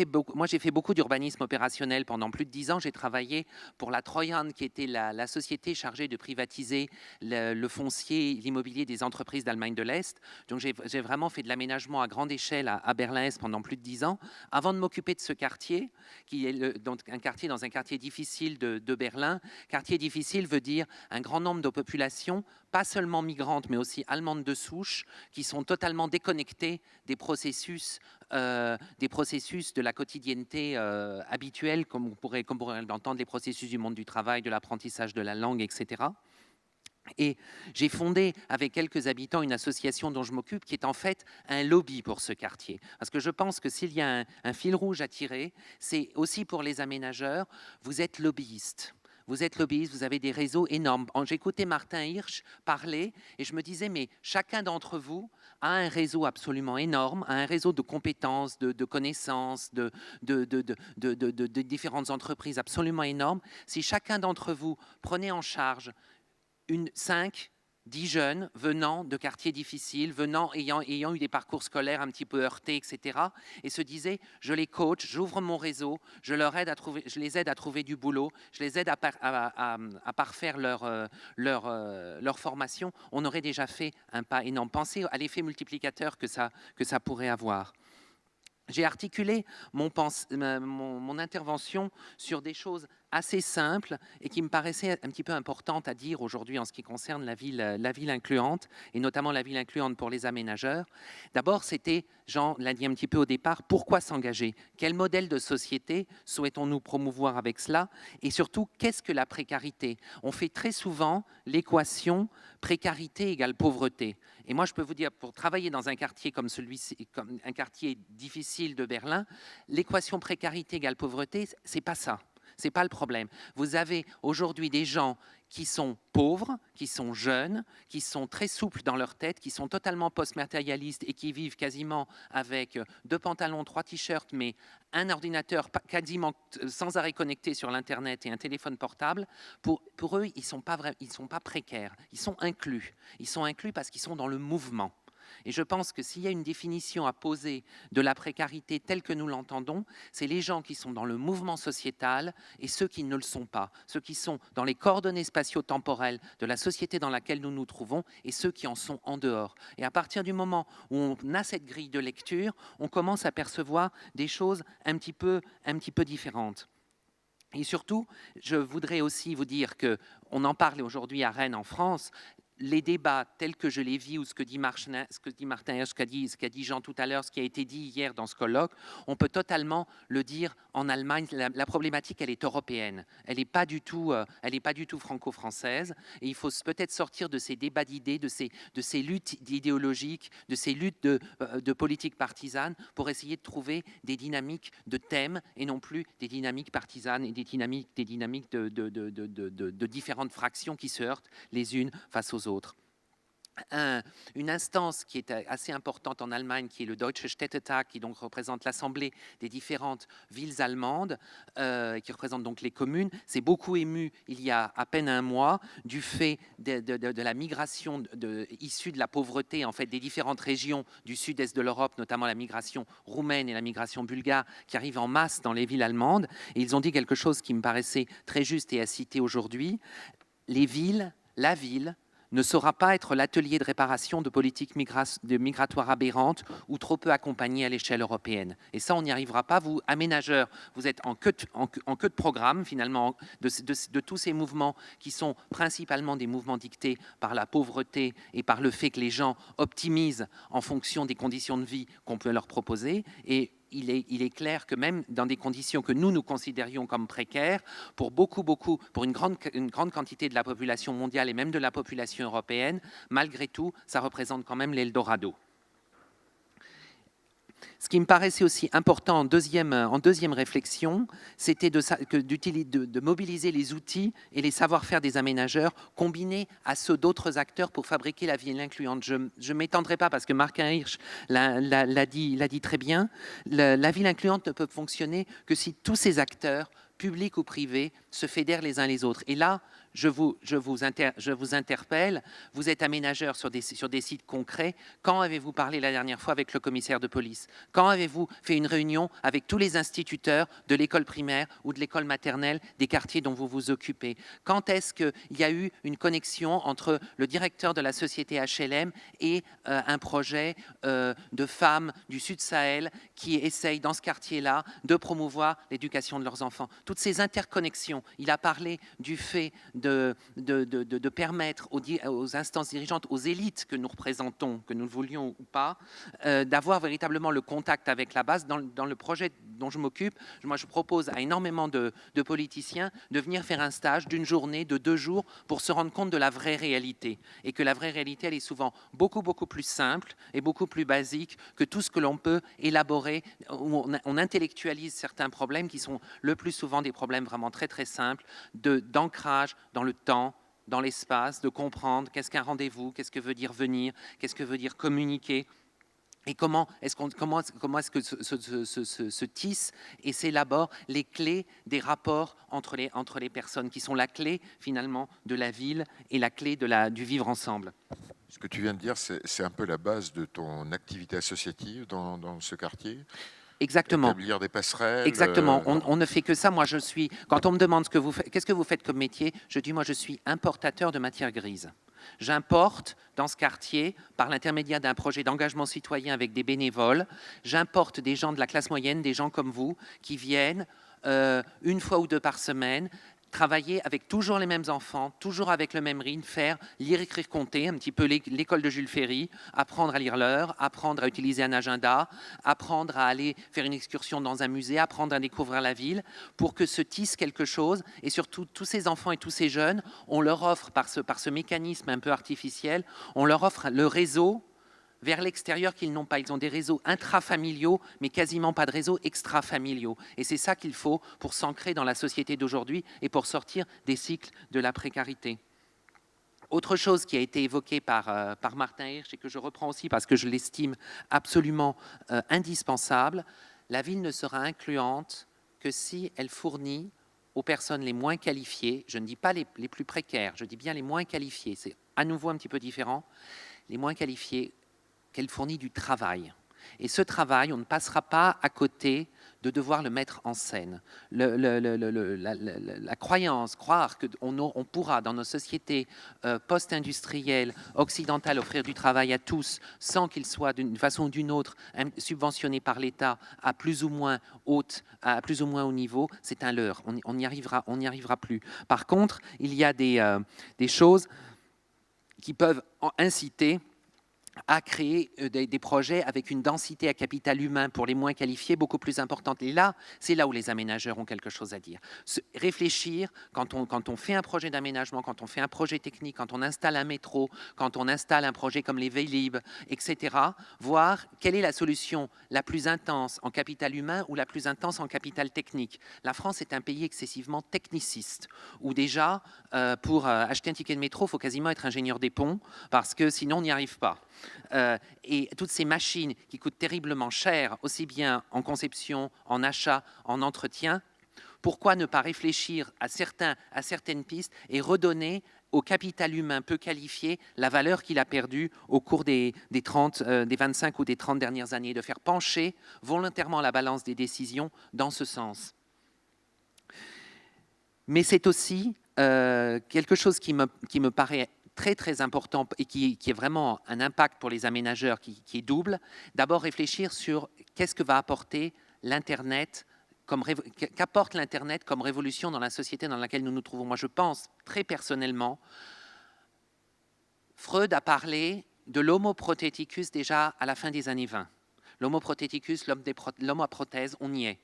beaucoup d'urbanisme opérationnel pendant plus de 10 ans. J'ai travaillé pour la Treuhand, qui était la société chargée de privatiser le foncier, l'immobilier des entreprises d'Allemagne de l'Est. Donc, j'ai vraiment fait de l'aménagement à grande échelle à Berlin-Est pendant plus de 10 ans. Avant de m'occuper de ce quartier, qui est donc un quartier dans un quartier difficile de Berlin. Quartier difficile veut dire un grand nombre de populations, pas seulement migrantes, mais aussi allemandes de souche, qui sont totalement déconnectés des processus de la quotidienneté habituelle, comme on pourrait l'entendre, les processus du monde du travail, de l'apprentissage de la langue, etc. Et j'ai fondé avec quelques habitants une association dont je m'occupe, qui est en fait un lobby pour ce quartier. Parce que je pense que s'il y a un fil rouge à tirer, c'est aussi pour les aménageurs, vous êtes lobbyistes. Vous êtes lobbyiste, vous avez des réseaux énormes. J'écoutais Martin Hirsch parler et je me disais, mais chacun d'entre vous a un réseau absolument énorme, a un réseau de compétences, de connaissances, de différentes entreprises absolument énormes. Si chacun d'entre vous prenait en charge 10 jeunes venant de quartiers difficiles, ayant eu des parcours scolaires un petit peu heurtés, etc., et se disaient, je les coach, j'ouvre mon réseau, je les aide à trouver du boulot, je les aide à parfaire leur formation, on aurait déjà fait un pas énorme. Pensez à l'effet multiplicateur que ça pourrait avoir. J'ai articulé mon intervention sur des choses assez simples et qui me paraissaient un petit peu importantes à dire aujourd'hui en ce qui concerne la ville incluante, et notamment la ville incluante pour les aménageurs. D'abord, c'était, Jean l'a dit un petit peu au départ, pourquoi s'engager? Quel modèle de société souhaitons-nous promouvoir avec cela? Et surtout, qu'est-ce que la précarité? On fait très souvent l'équation précarité égale pauvreté. Et moi, je peux vous dire, pour travailler dans un quartier comme celui-ci, comme un quartier difficile de Berlin, l'équation précarité égale pauvreté, c'est pas ça. C'est pas le problème. Vous avez aujourd'hui des gens qui sont pauvres, qui sont jeunes, qui sont très souples dans leur tête, qui sont totalement post-matérialistes et qui vivent quasiment avec 2 pantalons, 3 t-shirts, mais un ordinateur quasiment sans arrêt connecté sur l'Internet et un téléphone portable. Pour eux, ils sont pas précaires, ils sont inclus. Ils sont inclus parce qu'ils sont dans le mouvement. Et je pense que s'il y a une définition à poser de la précarité telle que nous l'entendons, c'est les gens qui sont dans le mouvement sociétal et ceux qui ne le sont pas, ceux qui sont dans les coordonnées spatio-temporelles de la société dans laquelle nous nous trouvons et ceux qui en sont en dehors. Et à partir du moment où on a cette grille de lecture, on commence à percevoir des choses un petit peu différentes. Et surtout, je voudrais aussi vous dire qu'on en parle aujourd'hui à Rennes en France, les débats tels que je les vis, ou ce que dit Martin, ce qu'a dit Jean tout à l'heure, ce qui a été dit hier dans ce colloque, on peut totalement le dire en Allemagne. La problématique, elle est européenne. Elle n'est pas du tout franco-française. Et il faut peut-être sortir de ces débats d'idées, de ces luttes idéologiques, de ces luttes de politique partisane, pour essayer de trouver des dynamiques de thèmes et non plus des dynamiques partisanes et des dynamiques de différentes fractions qui se heurtent les unes face aux autres. Une instance qui est assez importante en Allemagne, qui est le Deutsche Städtetag, qui donc représente l'assemblée des différentes villes allemandes, qui représente donc les communes, s'est beaucoup ému il y a à peine un mois du fait de la migration issue de la pauvreté en fait des différentes régions du sud-est de l'Europe, notamment la migration roumaine et la migration bulgare, qui arrivent en masse dans les villes allemandes. Et ils ont dit quelque chose qui me paraissait très juste et à citer aujourd'hui. La ville ne saura pas être l'atelier de réparation de politiques migratoires aberrantes ou trop peu accompagnées à l'échelle européenne. Et ça, on n'y arrivera pas. Vous, aménageurs, vous êtes en queue de programme, finalement, de tous ces mouvements qui sont principalement des mouvements dictés par la pauvreté et par le fait que les gens optimisent en fonction des conditions de vie qu'on peut leur proposer. Et il est clair que même dans des conditions que nous considérions comme précaires, pour une grande quantité de la population mondiale et même de la population européenne, malgré tout, ça représente quand même l'Eldorado. Ce qui me paraissait aussi important en deuxième réflexion, c'était de mobiliser les outils et les savoir-faire des aménageurs combinés à ceux d'autres acteurs pour fabriquer la ville incluante. Je ne m'étendrai pas parce que Martin Hirsch l'a dit très bien. La ville incluante ne peut fonctionner que si tous ces acteurs, publics ou privés, se fédèrent les uns les autres. Et là, je vous interpelle, vous êtes aménageur sur des sites concrets. Quand avez-vous parlé la dernière fois avec le commissaire de police? Quand avez-vous fait une réunion avec tous les instituteurs de l'école primaire ou de l'école maternelle des quartiers dont vous vous occupez? Quand est-ce qu'il y a eu une connexion entre le directeur de la société HLM et un projet de femmes du Sud Sahel qui essayent dans ce quartier-là de promouvoir l'éducation de leurs enfants? Toutes ces interconnexions, il a parlé du fait de permettre aux instances dirigeantes, aux élites que nous représentons, que nous le voulions ou pas, d'avoir véritablement le contact avec la base. Dans le projet dont je m'occupe, moi je propose à énormément de politiciens de venir faire un stage d'une journée, de 2 jours, pour se rendre compte de la vraie réalité. Et que la vraie réalité, elle est souvent beaucoup plus simple et beaucoup plus basique que tout ce que l'on peut élaborer. On intellectualise certains problèmes qui sont le plus souvent des problèmes vraiment très simples, d'ancrage dans le temps, dans l'espace, de comprendre qu'est-ce qu'un rendez-vous, qu'est-ce que veut dire venir, qu'est-ce que veut dire communiquer, et comment est-ce que se tissent et s'élaborent les clés des rapports entre les personnes, qui sont la clé finalement de la ville et la clé du vivre ensemble. Ce que tu viens de dire, c'est un peu la base de ton activité associative dans ce quartier. Exactement. Établir des passerelles. Exactement. On ne fait que ça. Moi, quand on me demande qu'est-ce que vous faites comme métier, je dis, moi, je suis importateur de matières grises. J'importe dans ce quartier, par l'intermédiaire d'un projet d'engagement citoyen avec des bénévoles, j'importe des gens de la classe moyenne, des gens comme vous, qui viennent 1 fois ou 2 par semaine, travailler avec toujours les mêmes enfants, toujours avec le même rythme, faire lire, écrire, compter, un petit peu l'école de Jules Ferry, apprendre à lire l'heure, apprendre à utiliser un agenda, apprendre à aller faire une excursion dans un musée, apprendre à découvrir la ville, pour que se tisse quelque chose. Et surtout, tous ces enfants et tous ces jeunes, on leur offre, par ce mécanisme un peu artificiel, on leur offre le réseau vers l'extérieur qu'ils n'ont pas. Ils ont des réseaux intrafamiliaux, mais quasiment pas de réseaux extrafamiliaux. Et c'est ça qu'il faut pour s'ancrer dans la société d'aujourd'hui et pour sortir des cycles de la précarité. Autre chose qui a été évoquée par Martin Hirsch et que je reprends aussi parce que je l'estime absolument indispensable, la ville ne sera incluante que si elle fournit aux personnes les moins qualifiées, je ne dis pas les plus précaires, je dis bien les moins qualifiés, c'est à nouveau un petit peu différent, les moins qualifiés, qu'elle fournit du travail. Et ce travail, on ne passera pas à côté de devoir le mettre en scène. La croyance, croire qu'on pourra, dans nos sociétés post-industrielles, occidentales, offrir du travail à tous, sans qu'il soit d'une façon ou d'une autre subventionné par l'État à plus ou moins haut niveau, c'est un leurre. On n'y arrivera plus. Par contre, il y a des choses qui peuvent inciter à créer des projets avec une densité à capital humain pour les moins qualifiés beaucoup plus importante. Et là, c'est là où les aménageurs ont quelque chose à dire. Réfléchir, quand on fait un projet d'aménagement, quand on fait un projet technique, quand on installe un métro, quand on installe un projet comme les Vélib, etc., voir quelle est la solution la plus intense en capital humain ou la plus intense en capital technique. La France est un pays excessivement techniciste, où déjà, pour acheter un ticket de métro, il faut quasiment être ingénieur des ponts, parce que sinon, on n'y arrive pas. Et toutes ces machines qui coûtent terriblement cher, aussi bien en conception, en achat, en entretien, pourquoi ne pas réfléchir à certaines pistes et redonner au capital humain peu qualifié la valeur qu'il a perdue au cours des 25 ou des 30 dernières années, de faire pencher volontairement la balance des décisions dans ce sens. Mais c'est aussi quelque chose qui me paraît très très important et qui est vraiment un impact pour les aménageurs qui est double. D'abord réfléchir sur qu'est-ce que va apporter l'Internet, qu'apporte l'Internet comme révolution dans la société dans laquelle nous nous trouvons. Moi je pense très personnellement, Freud a parlé de l'homo protheticus déjà à la fin des années 20. L'homo protheticus, l'homme à prothèse, on y est.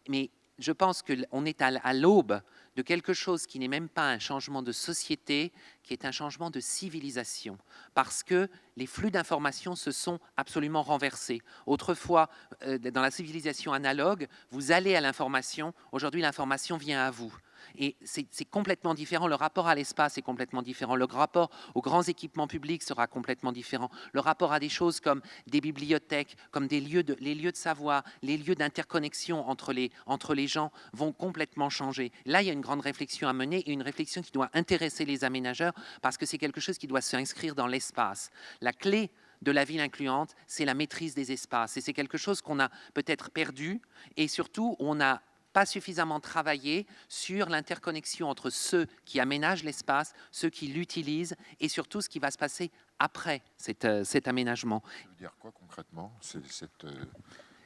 Mais je pense qu'on est à l'aube de quelque chose qui n'est même pas un changement de société, qui est un changement de civilisation, parce que les flux d'informations se sont absolument renversés. Autrefois, dans la civilisation analogue, vous allez à l'information, aujourd'hui l'information vient à vous. Et c'est complètement différent, le rapport à l'espace est complètement différent, le rapport aux grands équipements publics sera complètement différent, le rapport à des choses comme des bibliothèques, comme les lieux de savoir, les lieux d'interconnexion entre les gens vont complètement changer. Là, il y a une grande réflexion à mener et une réflexion qui doit intéresser les aménageurs parce que c'est quelque chose qui doit s'inscrire dans l'espace. La clé de la ville incluante, c'est la maîtrise des espaces et c'est quelque chose qu'on a peut-être perdu et surtout on a pas suffisamment travaillé sur l'interconnexion entre ceux qui aménagent l'espace, ceux qui l'utilisent et surtout ce qui va se passer après cet aménagement. Ça veut dire quoi concrètement, cette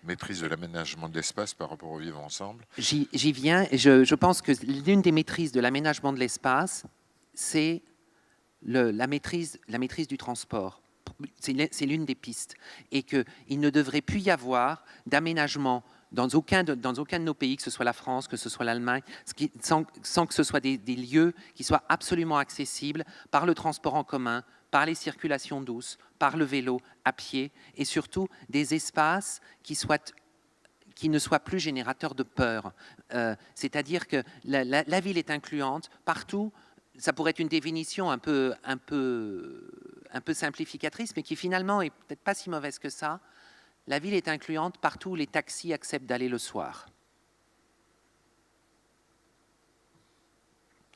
maîtrise de l'aménagement de l'espace par rapport au vivre ensemble? J'y viens. Je pense que l'une des maîtrises de l'aménagement de l'espace, c'est la maîtrise du transport. C'est l'une des pistes. Et qu'il ne devrait plus y avoir d'aménagement dans aucun de nos pays, que ce soit la France, que ce soit l'Allemagne, sans que ce soit des lieux qui soient absolument accessibles par le transport en commun, par les circulations douces, par le vélo, à pied, et surtout des espaces qui ne soient plus générateurs de peur. C'est-à-dire que la ville est incluante partout. Ça pourrait être une définition un peu simplificatrice, mais qui finalement est peut-être pas si mauvaise que ça. La ville est incluante partout où les taxis acceptent d'aller le soir.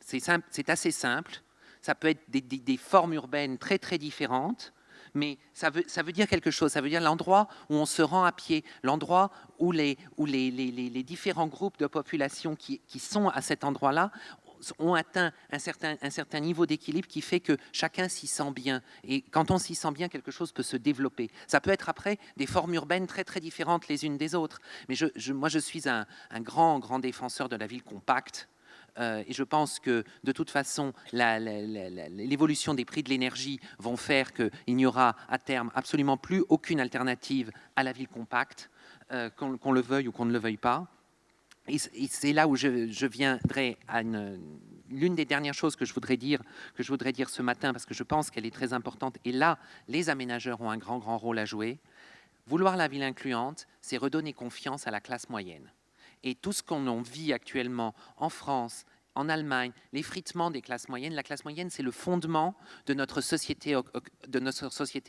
C'est assez simple. Ça peut être des formes urbaines très très différentes, mais ça veut dire quelque chose. Ça veut dire l'endroit où on se rend à pied, l'endroit où les différents groupes de population qui sont à cet endroit-là ont atteint un certain niveau d'équilibre qui fait que chacun s'y sent bien. Et quand on s'y sent bien, quelque chose peut se développer. Ça peut être après des formes urbaines très très différentes les unes des autres. Mais moi, je suis un grand défenseur de la ville compacte. Et je pense que de toute façon, l'évolution des prix de l'énergie vont faire qu'il n'y aura à terme absolument plus aucune alternative à la ville compacte, qu'on le veuille ou qu'on ne le veuille pas. Et c'est là où je viendrai à l'une des dernières choses que je voudrais dire ce matin, parce que je pense qu'elle est très importante. Et là, les aménageurs ont un grand rôle à jouer. Vouloir la ville incluante, c'est redonner confiance à la classe moyenne. Et tout ce qu'on vit actuellement en France, en Allemagne, l'effritement des classes moyennes, la classe moyenne, c'est le fondement de notre société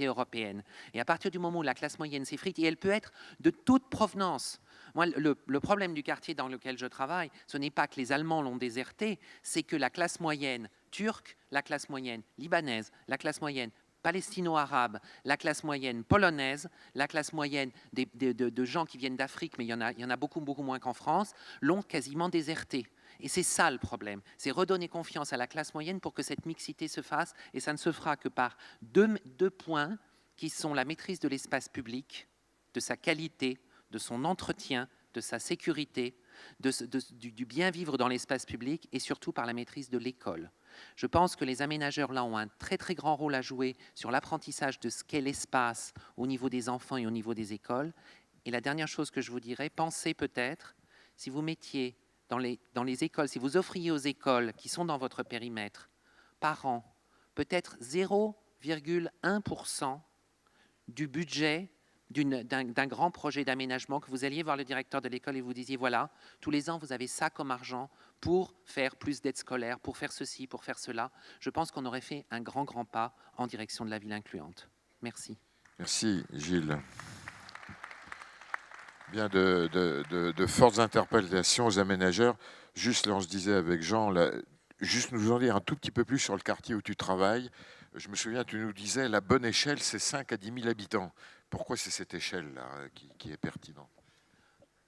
européenne. Et à partir du moment où la classe moyenne s'effrite, et elle peut être de toute provenance. Moi, le problème du quartier dans lequel je travaille, ce n'est pas que les Allemands l'ont déserté, c'est que la classe moyenne turque, la classe moyenne libanaise, la classe moyenne palestino-arabe, la classe moyenne polonaise, la classe moyenne de gens qui viennent d'Afrique, mais il y en a beaucoup moins qu'en France, l'ont quasiment déserté. Et c'est ça le problème, c'est redonner confiance à la classe moyenne pour que cette mixité se fasse, et ça ne se fera que par deux points qui sont la maîtrise de l'espace public, de sa qualité, de son entretien, de sa sécurité, du bien vivre dans l'espace public et surtout par la maîtrise de l'école. Je pense que les aménageurs, là, ont un très, très grand rôle à jouer sur l'apprentissage de ce qu'est l'espace au niveau des enfants et au niveau des écoles. Et la dernière chose que je vous dirais, pensez peut-être, si vous mettiez dans les écoles, si vous offriez aux écoles qui sont dans votre périmètre, par an, peut-être 0,1% du budget d'un grand projet d'aménagement, que vous alliez voir le directeur de l'école et vous disiez, voilà, tous les ans, vous avez ça comme argent pour faire plus d'aide scolaire, pour faire ceci, pour faire cela. Je pense qu'on aurait fait un grand, grand pas en direction de la ville incluante. Merci. Merci, Gilles. Bien, de fortes interpellations aux aménageurs. Juste là, on se disait avec Jean, là, juste nous en dire un tout petit peu plus sur le quartier où tu travailles. Je me souviens, tu nous disais, la bonne échelle, c'est 5 à 10 000 habitants. Pourquoi c'est cette échelle-là qui est pertinente?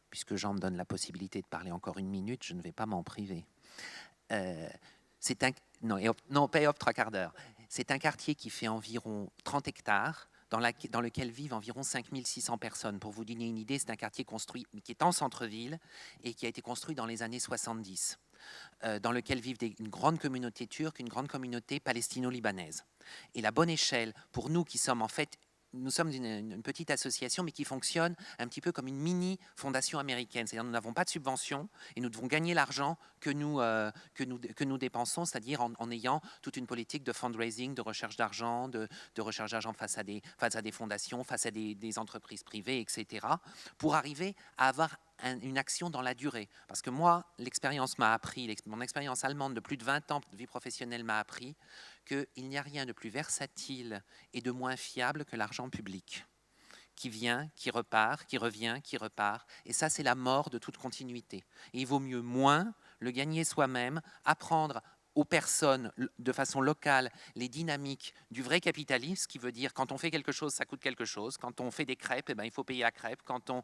Puisque Jean me donne la possibilité de parler encore 1 minute, je ne vais pas m'en priver. C'est un... Non, pay off 3 quarts d'heure. C'est un quartier qui fait environ 30 hectares, dans lequel vivent environ 5600 personnes. Pour vous donner une idée, c'est un quartier construit, qui est en centre-ville et qui a été construit dans les années 70, dans lequel vivent une grande communauté turque, une grande communauté palestino-libanaise. Et la bonne échelle, pour nous qui sommes en fait... Nous sommes une petite association, mais qui fonctionne un petit peu comme une mini-fondation américaine. C'est-à-dire nous n'avons pas de subvention et nous devons gagner l'argent que nous dépensons, c'est-à-dire en ayant toute une politique de fundraising, de recherche d'argent, de recherche d'argent face à des fondations, face à des entreprises privées, etc., pour arriver à avoir une action dans la durée. Parce que moi, l'expérience m'a appris, mon expérience allemande de plus de 20 ans de vie professionnelle m'a appris qu'il n'y a rien de plus versatile et de moins fiable que l'argent public, qui vient, qui repart, qui revient, qui repart. Et ça, c'est la mort de toute continuité. Et il vaut mieux moins le gagner soi-même, apprendre aux personnes de façon locale les dynamiques du vrai capitalisme, ce qui veut dire quand on fait quelque chose, ça coûte quelque chose. Quand on fait des crêpes, eh ben, il faut payer à crêpes. Quand on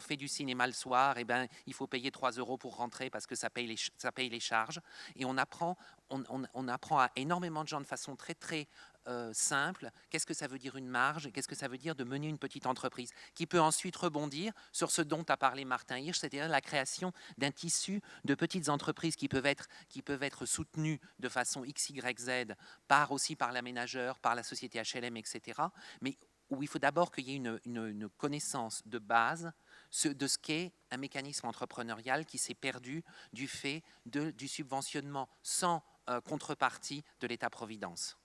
fait du cinéma le soir, eh ben, il faut payer 3 € pour rentrer parce que ça paye les charges. Et on apprend à énormément de gens de façon très, très simple, qu'est-ce que ça veut dire une marge, et qu'est-ce que ça veut dire de mener une petite entreprise, qui peut ensuite rebondir sur ce dont a parlé Martin Hirsch, c'est-à-dire la création d'un tissu de petites entreprises qui peuvent être soutenues de façon X, Y, Z, aussi par l'aménageur, par la société HLM, etc., mais où il faut d'abord qu'il y ait une connaissance de base de ce qu'est un mécanisme entrepreneurial qui s'est perdu du fait du subventionnement sans contrepartie de l'État-providence.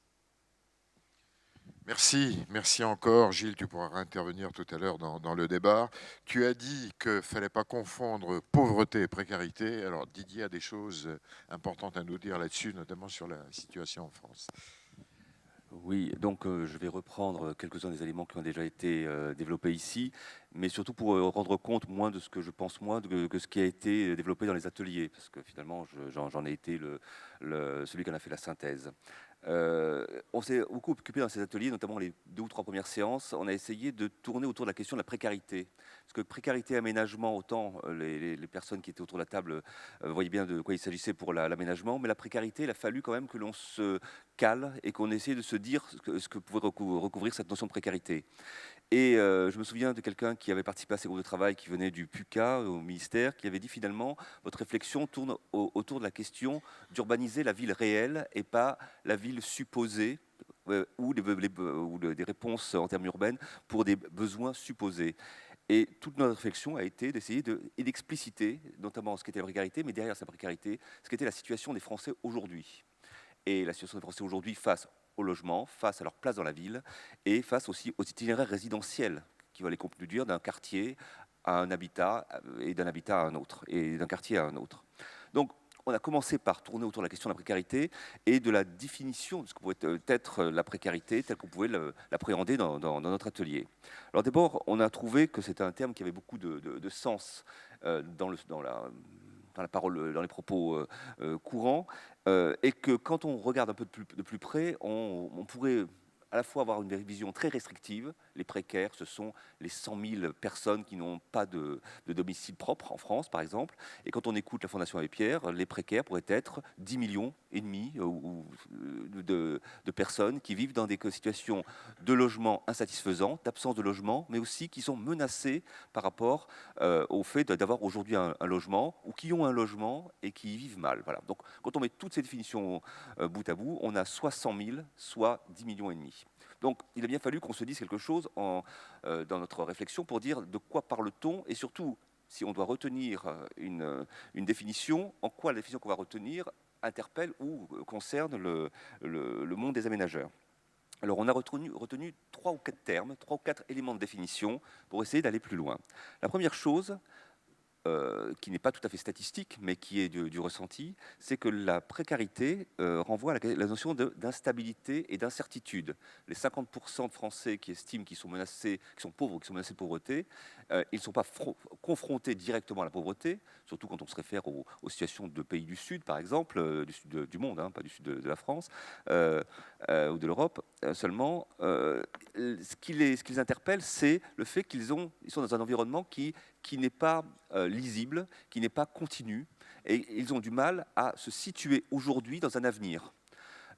Merci encore. Gilles, tu pourras intervenir tout à l'heure dans le débat. Tu as dit qu'il ne fallait pas confondre pauvreté et précarité. Alors Didier a des choses importantes à nous dire là-dessus, notamment sur la situation en France. Oui, donc je vais reprendre quelques-uns des éléments qui ont déjà été développés ici, mais surtout pour rendre compte moins de ce que je pense moi que ce qui a été développé dans les ateliers, parce que finalement j'en ai été celui qui en a fait la synthèse. On s'est beaucoup occupé dans ces ateliers, notamment les 2 ou 3 premières séances. On a essayé de tourner autour de la question de la précarité. Parce que précarité, aménagement, autant les personnes qui étaient autour de la table voyaient bien de quoi il s'agissait pour l'aménagement, mais la précarité, il a fallu quand même que l'on se cale et qu'on essaie de se dire ce que pouvait recouvrir cette notion de précarité. Et je me souviens de quelqu'un qui avait participé à ces groupes de travail qui venait du PUCA au ministère, qui avait dit finalement votre réflexion tourne autour de la question d'urbaniser la ville réelle et pas la ville supposée ou des réponses en termes urbains pour des besoins supposés. Et toute notre réflexion a été d'essayer d'expliciter, notamment ce qu'était la précarité, mais derrière sa précarité, ce qu'était la situation des Français aujourd'hui. Et la situation des Français aujourd'hui face au logement, face à leur place dans la ville et face aussi aux itinéraires résidentiels qui vont les conduire d'un quartier à un habitat et d'un habitat à un autre et d'un quartier à un autre. Donc on a commencé par tourner autour de la question de la précarité et de la définition de ce que pouvait être la précarité telle qu'on pouvait l'appréhender dans notre atelier. Alors d'abord, on a trouvé que c'était un terme qui avait beaucoup de sens dans la parole, dans les propos courants, et que quand on regarde un peu de plus près, on pourrait à la fois avoir une vision très restrictive les précaires, ce sont les 100 000 personnes qui n'ont pas de domicile propre en France, par exemple. Et quand on écoute la Fondation Abbé Pierre, les précaires pourraient être 10,5 millions de personnes qui vivent dans des situations de logement insatisfaisantes, d'absence de logement, mais aussi qui sont menacées par rapport au fait d'avoir aujourd'hui un logement, ou qui ont un logement et qui y vivent mal. Voilà. Donc quand on met toutes ces définitions bout à bout, on a soit 100 000, soit 10,5 millions. Donc il a bien fallu qu'on se dise quelque chose dans notre réflexion pour dire de quoi parle-t-on, et surtout, si on doit retenir une définition, en quoi la définition qu'on va retenir interpelle ou concerne le monde des aménageurs. Alors on a retenu 3 ou 4 termes, 3 ou 4 éléments de définition pour essayer d'aller plus loin. La première chose, qui n'est pas tout à fait statistique, mais qui est du ressenti, c'est que la précarité renvoie à la notion d'instabilité et d'incertitude. Les 50% de Français qui estiment qu'ils sont menacés, qui sont pauvres, qui sont menacés de pauvreté, ils ne sont pas confrontés directement à la pauvreté, surtout quand on se réfère aux situations de pays du Sud, par exemple, du Sud du monde, hein, pas du Sud de la France, ou de l'Europe seulement. Ce qui les interpelle, c'est le fait qu'ils sont dans un environnement qui n'est pas lisible, qui n'est pas continu, et ils ont du mal à se situer aujourd'hui dans un avenir.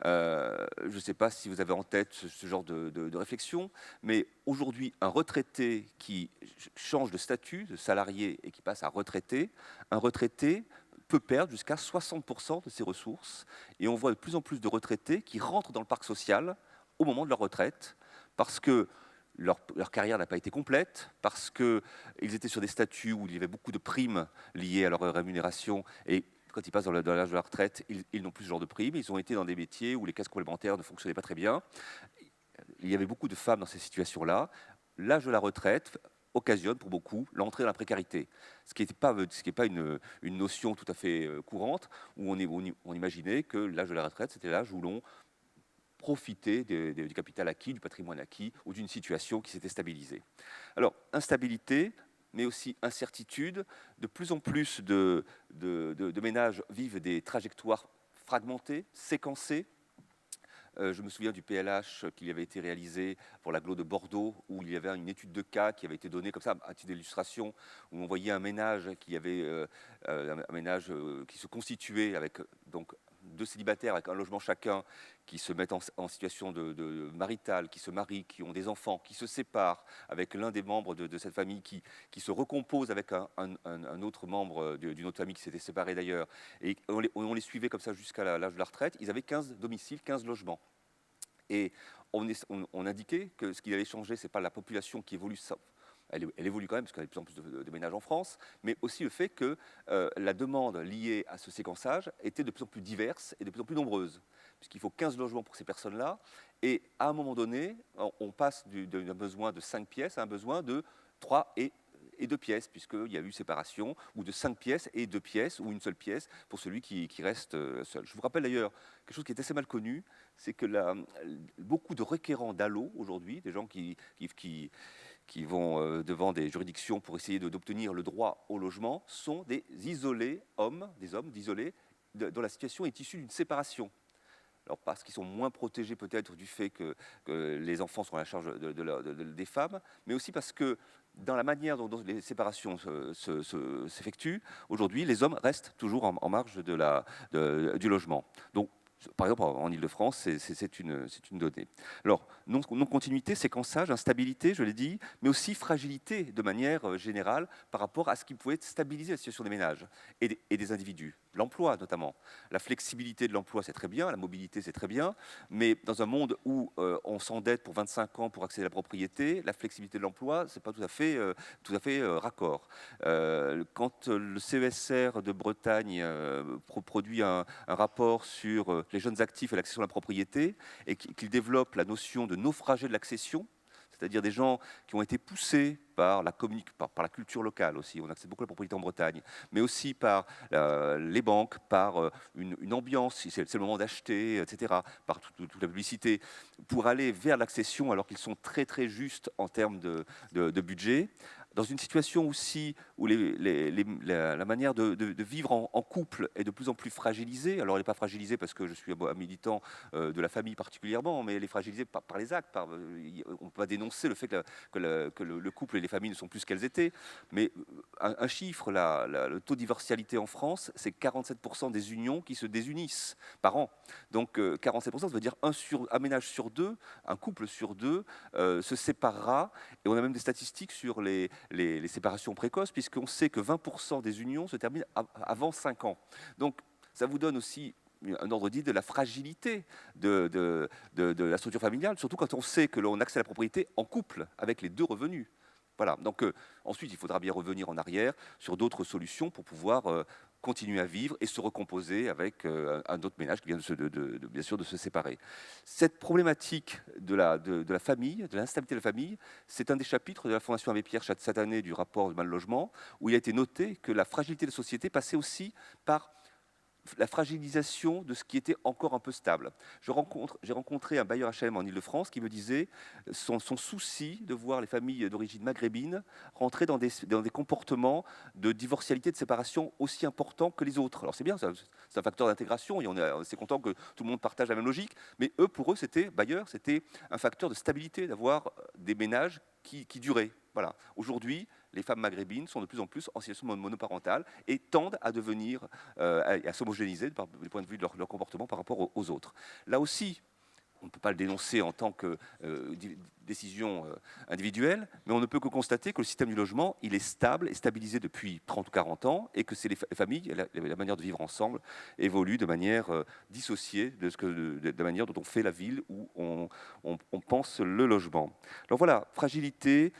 Je ne sais pas si vous avez en tête ce genre de réflexion, mais aujourd'hui, un retraité qui change de statut, de salarié, et qui passe à retraité, un retraité peut perdre jusqu'à 60% de ses ressources, et on voit de plus en plus de retraités qui rentrent dans le parc social au moment de leur retraite, parce que leur carrière n'a pas été complète, parce qu'ils étaient sur des statuts où il y avait beaucoup de primes liées à leur rémunération, et quand ils passent dans l'âge de la retraite, ils n'ont plus ce genre de primes. Ils ont été dans des métiers où les caisses complémentaires ne fonctionnaient pas très bien. Il y avait beaucoup de femmes dans ces situations-là. L'âge de la retraite occasionne pour beaucoup l'entrée dans la précarité, ce qui n'est pas une notion tout à fait courante, où on imaginait que l'âge de la retraite, c'était l'âge où l'on profiter du capital acquis, du patrimoine acquis, ou d'une situation qui s'était stabilisée. Alors, instabilité, mais aussi incertitude. De plus en plus de ménages vivent des trajectoires fragmentées, séquencées. Je me souviens du PLH qui avait été réalisé pour l'agglo de Bordeaux, où il y avait une étude de cas qui avait été donnée comme ça, à titre d'illustration, où on voyait un ménage qui se constituait avec donc 2 célibataires avec un logement chacun, qui se mettent en situation de maritale, qui se marient, qui ont des enfants, qui se séparent avec l'un des membres de cette famille, qui se recompose avec un autre membre d'une autre famille qui s'était séparée d'ailleurs. Et on les suivait comme ça jusqu'à l'âge de la retraite. Ils avaient 15 domiciles, 15 logements. Et on indiquait que ce qui allait changer, ce n'est pas la population qui évolue, elle évolue quand même, parce qu'il y a de plus en plus de ménages en France, mais aussi le fait que la demande liée à ce séquençage était de plus en plus diverse et de plus en plus nombreuse, puisqu'il faut 15 logements pour ces personnes-là, et à un moment donné, on passe d'un besoin de 5 pièces à un besoin de 3 et 2 pièces, puisqu'il y a eu séparation, ou de 5 pièces et 2 pièces, ou une seule pièce pour celui qui reste seul. Je vous rappelle d'ailleurs quelque chose qui est assez mal connu, c'est que beaucoup de requérants d'ALO aujourd'hui, des gens qui vont devant des juridictions pour essayer d'obtenir le droit au logement, sont des isolés des hommes isolés, dont la situation est issue d'une séparation. Alors parce qu'ils sont moins protégés peut-être du fait que les enfants sont à la charge des femmes, mais aussi parce que dans la manière dont les séparations s'effectuent, aujourd'hui, les hommes restent toujours en marge du logement. Donc, par exemple, en Ile-de-France, c'est une donnée. Alors, non-continuité, séquençage, instabilité, je l'ai dit, mais aussi fragilité de manière générale par rapport à ce qui pouvait stabiliser la situation des ménages et des individus. L'emploi, notamment. La flexibilité de l'emploi, c'est très bien, la mobilité, c'est très bien, mais dans un monde où on s'endette pour 25 ans pour accéder à la propriété, la flexibilité de l'emploi, c'est pas tout à fait raccord. Quand le CESR de Bretagne produit un rapport sur les jeunes actifs et l'accession à la propriété, et qu'il développe la notion de naufragés de l'accession, c'est-à-dire des gens qui ont été poussés par la culture locale aussi, on accède beaucoup à la propriété en Bretagne, mais aussi par les banques, par une ambiance, si c'est le moment d'acheter, etc., par toute la publicité, pour aller vers l'accession alors qu'ils sont très très justes en termes de budget. dans une situation aussi où la manière de vivre en couple est de plus en plus fragilisée. Alors elle n'est pas fragilisée parce que je suis un militant de la famille particulièrement, mais elle est fragilisée par les actes. On ne peut pas dénoncer le fait que le couple et les familles ne sont plus ce qu'elles étaient. Mais un chiffre, le taux de divorcialité en France, c'est 47% des unions qui se désunissent par an. Donc 47%, ça veut dire un ménage sur deux, un couple sur deux se séparera. Et on a même des statistiques sur les séparations précoces, puisqu'on sait que 20% des unions se terminent avant 5 ans. Donc ça vous donne aussi un ordre d'idée de la fragilité de la structure familiale, surtout quand on sait que l'on accède à la propriété en couple, avec les deux revenus. Voilà. Donc ensuite, il faudra bien revenir en arrière sur d'autres solutions pour pouvoir continuer à vivre et se recomposer avec un autre ménage qui vient bien sûr de se séparer. Cette problématique de la famille, de l'instabilité de la famille, c'est un des chapitres de la Fondation Abbé Pierre cette année du rapport du Mal Logement, où il a été noté que la fragilité de la société passait aussi par la fragilisation de ce qui était encore un peu stable. J'ai rencontré un bailleur HLM en Ile-de-France qui me disait son souci de voir les familles d'origine maghrébine rentrer dans des comportements de divorcialité, de séparation aussi importants que les autres. Alors c'est bien, c'est un facteur d'intégration et on est assez content que tout le monde partage la même logique, mais pour eux, bailleurs, c'était un facteur de stabilité d'avoir des ménages qui duraient. Voilà. Aujourd'hui, les femmes maghrébines sont de plus en plus en situation monoparentale et tendent à devenir, à s'homogénéiser du point de vue de leur comportement par rapport aux autres. Là aussi, on ne peut pas le dénoncer en tant que décision individuelle, mais on ne peut que constater que le système du logement, il est stable et stabilisé depuis 30 ou 40 ans, et que c'est les familles, la manière de vivre ensemble évolue de manière dissociée de la manière dont on fait la ville, où on pense le logement. Alors voilà, fragilité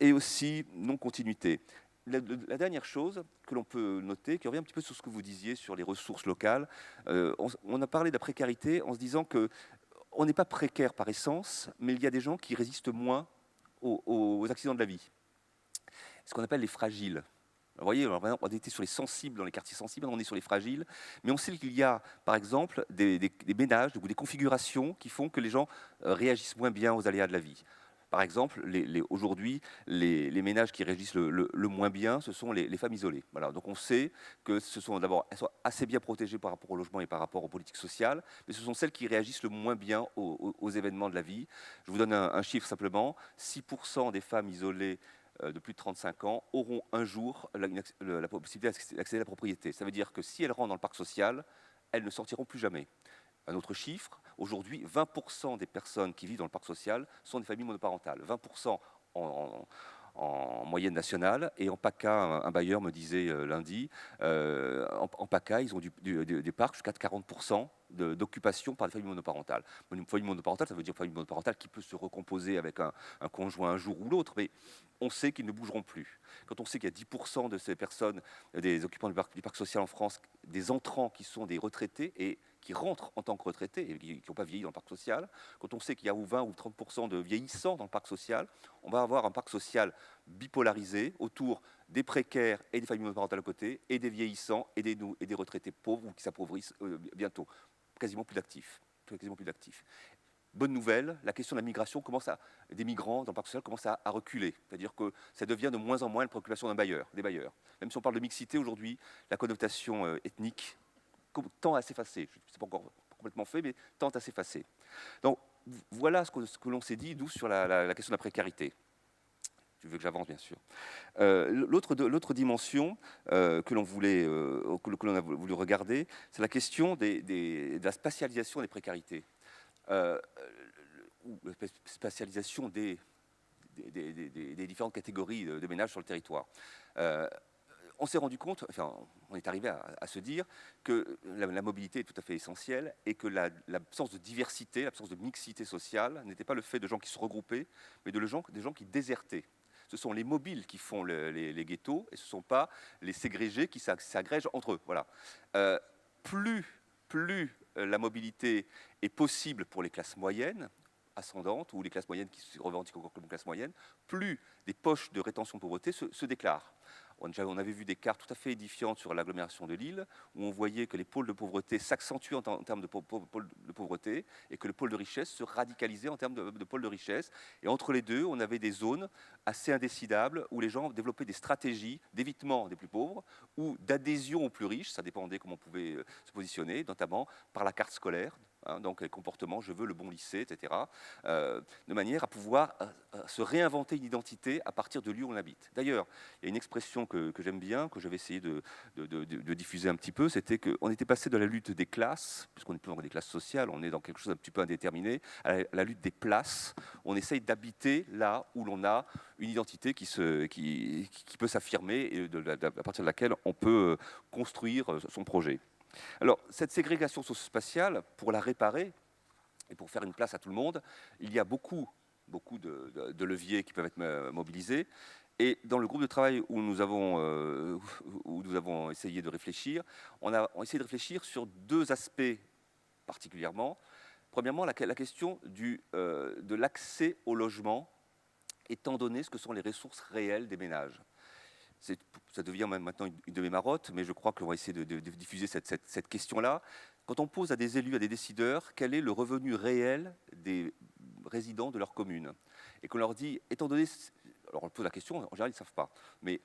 et aussi non-continuité. La dernière chose que l'on peut noter, qui revient un petit peu sur ce que vous disiez sur les ressources locales, on a parlé de la précarité en se disant qu'on n'est pas précaire par essence, mais il y a des gens qui résistent moins aux accidents de la vie. Ce qu'on appelle les fragiles. Vous voyez, on était sur les sensibles, dans les quartiers sensibles, on est sur les fragiles, mais on sait qu'il y a, par exemple, des ménages ou des configurations qui font que les gens réagissent moins bien aux aléas de la vie. Par exemple, aujourd'hui, les ménages qui réagissent le moins bien, ce sont les femmes isolées. Voilà. Donc on sait que elles sont assez bien protégées par rapport au logement et par rapport aux politiques sociales, mais ce sont celles qui réagissent le moins bien aux événements de la vie. Je vous donne un chiffre simplement, 6% des femmes isolées de plus de 35 ans auront un jour la possibilité d'accéder à la propriété. Ça veut dire que si elles rentrent dans le parc social, elles ne sortiront plus jamais. Un autre chiffre, aujourd'hui, 20% des personnes qui vivent dans le parc social sont des familles monoparentales. 20% en moyenne nationale, et en PACA, un bailleur me disait lundi, en PACA, ils ont des parcs jusqu'à 40% d'occupation par des familles monoparentales. Une famille monoparentale, ça veut dire une famille monoparentale qui peut se recomposer avec un conjoint un jour ou l'autre, mais on sait qu'ils ne bougeront plus. Quand on sait qu'il y a 10% de ces personnes, des occupants du parc social en France, des entrants qui sont des retraités et qui rentrent en tant que retraités et qui n'ont pas vieilli dans le parc social, quand on sait qu'il y a 20 ou 30% de vieillissants dans le parc social, on va avoir un parc social bipolarisé autour des précaires et des familles monoparentales à côté, et des vieillissants et des retraités pauvres qui s'appauvrissent bientôt. Quasiment plus d'actifs. Bonne nouvelle, la question de la migration des migrants dans le parc social commence à reculer. C'est-à-dire que ça devient de moins en moins une préoccupation des bailleurs. Même si on parle de mixité aujourd'hui, la connotation ethnique tend à s'effacer. Je ne sais pas encore complètement fait, mais tend à s'effacer. Donc voilà ce que l'on s'est dit, nous, sur la question de la précarité. Tu veux que j'avance, bien sûr. L'autre dimension que l'on a voulu regarder, c'est la question de la spatialisation des précarités. Ou la spatialisation des différentes catégories de ménages sur le territoire. On s'est rendu compte, on est arrivé à se dire que la mobilité est tout à fait essentielle et que l'absence de diversité, l'absence de mixité sociale n'était pas le fait de gens qui se regroupaient, mais des gens qui désertaient. Ce sont les mobiles qui font les ghettos et ce ne sont pas les ségrégés qui s'agrègent entre eux. Voilà. Plus la mobilité est possible pour les classes moyennes, ascendantes, ou les classes moyennes qui se revendiquent encore comme classe moyenne, plus des poches de rétention de pauvreté se déclarent. On avait vu des cartes tout à fait édifiantes sur l'agglomération de Lille, où on voyait que les pôles de pauvreté s'accentuaient en termes de pôles de pauvreté et que le pôle de richesse se radicalisait en termes de pôle de richesse. Et entre les deux, on avait des zones assez indécidables où les gens développaient des stratégies d'évitement des plus pauvres ou d'adhésion aux plus riches, ça dépendait comment on pouvait se positionner, notamment par la carte scolaire, donc les comportements, je veux le bon lycée, etc., de manière à pouvoir se réinventer une identité à partir de lieu où on habite. D'ailleurs, il y a une expression que j'aime bien, que j'avais essayé de diffuser un petit peu, c'était qu'on était passé de la lutte des classes, puisqu'on n'est plus dans des classes sociales, on est dans quelque chose d'un petit peu indéterminé, à la lutte des places. On essaye d'habiter là où l'on a une identité qui peut s'affirmer et à partir de laquelle on peut construire son projet. Alors, cette ségrégation socio-spatiale, pour la réparer et pour faire une place à tout le monde, il y a beaucoup de leviers qui peuvent être mobilisés. Et dans le groupe de travail où nous avons essayé de réfléchir, on a essayé de réfléchir sur deux aspects particulièrement. Premièrement, la question de l'accès au logement, étant donné ce que sont les ressources réelles des ménages. Ça devient même maintenant une de mes marottes, mais je crois qu'on va essayer de diffuser cette question-là. Quand on pose à des élus, à des décideurs, quel est le revenu réel des résidents de leur commune, et qu'on leur dit, étant donné... Alors on pose la question, en général ils ne savent pas, mais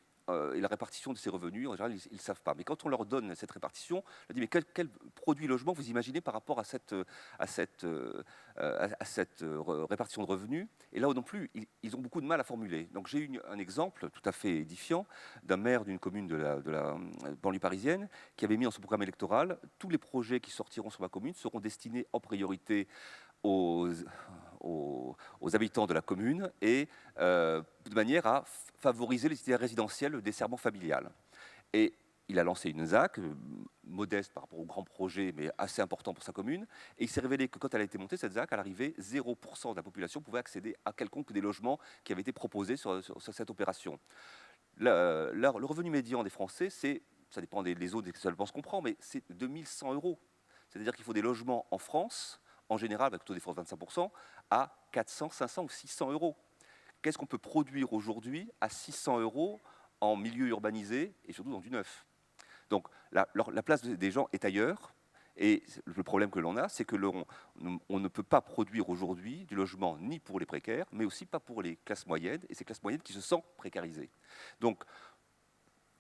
et la répartition de ces revenus, en général ils ne savent pas. Mais quand on leur donne cette répartition, on leur dit, mais quel produit logement vous imaginez par rapport à cette répartition de revenus? Et là non plus, ils ont beaucoup de mal à formuler. Donc j'ai eu un exemple tout à fait édifiant d'un maire d'une commune de la banlieue parisienne qui avait mis dans son programme électoral, tous les projets qui sortiront sur ma commune seront destinés en priorité aux habitants de la commune et de manière à favoriser les itinéraires résidentiels, le desserrement familial. Et il a lancé une ZAC, modeste par rapport au grand projet, mais assez important pour sa commune. Et il s'est révélé que quand elle a été montée, cette ZAC, à l'arrivée, 0% de la population pouvait accéder à quelconque des logements qui avaient été proposés sur cette opération. Le revenu médian des Français, ça dépend des zones, ça dépend ce qu'on prend, mais c'est 2100 €. C'est-à-dire qu'il faut des logements en France, en général, avec le taux d'effort de 25%, à 400, 500 ou 600 €. Qu'est-ce qu'on peut produire aujourd'hui à 600 € en milieu urbanisé et surtout dans du neuf? Donc la place des gens est ailleurs. Et le problème que l'on a, c'est que on ne peut pas produire aujourd'hui du logement ni pour les précaires, mais aussi pas pour les classes moyennes, et ces classes moyennes qui se sentent précarisées. Donc,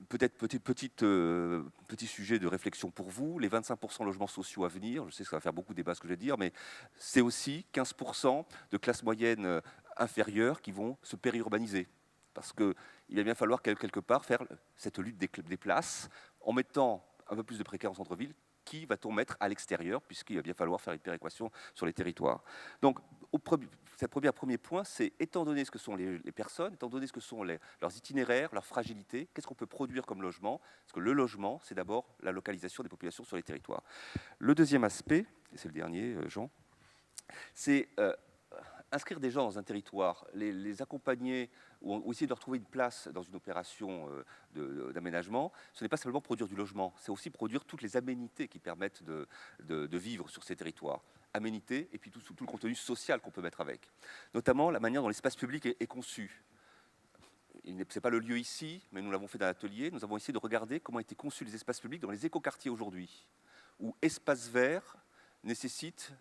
peut-être petit sujet de réflexion pour vous, les 25% logements sociaux à venir, je sais que ça va faire beaucoup de débats ce que je vais dire, mais c'est aussi 15% de classes moyennes inférieures qui vont se périurbaniser. Parce qu'il va bien falloir quelque part faire cette lutte des places en mettant un peu plus de précaires en centre-ville. Qui va-t-on mettre à l'extérieur, puisqu'il va bien falloir faire une péréquation sur les territoires. Donc, premier point, c'est étant donné ce que sont les personnes, étant donné ce que sont leurs itinéraires, leurs fragilités, qu'est-ce qu'on peut produire comme logement? Parce que le logement, c'est d'abord la localisation des populations sur les territoires. Le deuxième aspect, et c'est le dernier, Jean, c'est inscrire des gens dans un territoire, les accompagner ou essayer de leur trouver une place dans une opération d'aménagement, ce n'est pas simplement produire du logement, c'est aussi produire toutes les aménités qui permettent de vivre sur ces territoires. Aménités et puis tout le contenu social qu'on peut mettre avec. Notamment la manière dont l'espace public est conçu. Ce n'est pas le lieu ici, mais nous l'avons fait dans l'atelier. Nous avons essayé de regarder comment étaient conçus les espaces publics dans les écoquartiers aujourd'hui, où espace vert nécessite,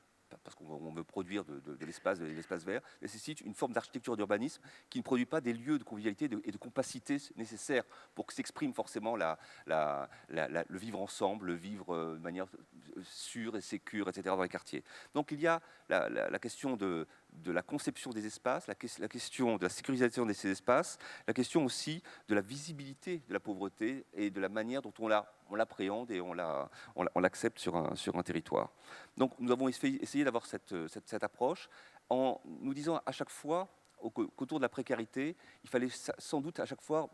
parce qu'on veut produire de l'espace vert, nécessite une forme d'architecture d'urbanisme qui ne produit pas des lieux de convivialité et de compacité nécessaires pour que s'exprime forcément le vivre ensemble, le vivre de manière sûre et sécure, etc. dans les quartiers. Donc il y a la question de la conception des espaces, la question de la sécurisation de ces espaces, la question aussi de la visibilité de la pauvreté et de la manière dont on l'appréhende et on l'accepte sur un territoire. Donc nous avons essayé d'avoir cette approche en nous disant à chaque fois qu'autour de la précarité, il fallait sans doute à chaque fois,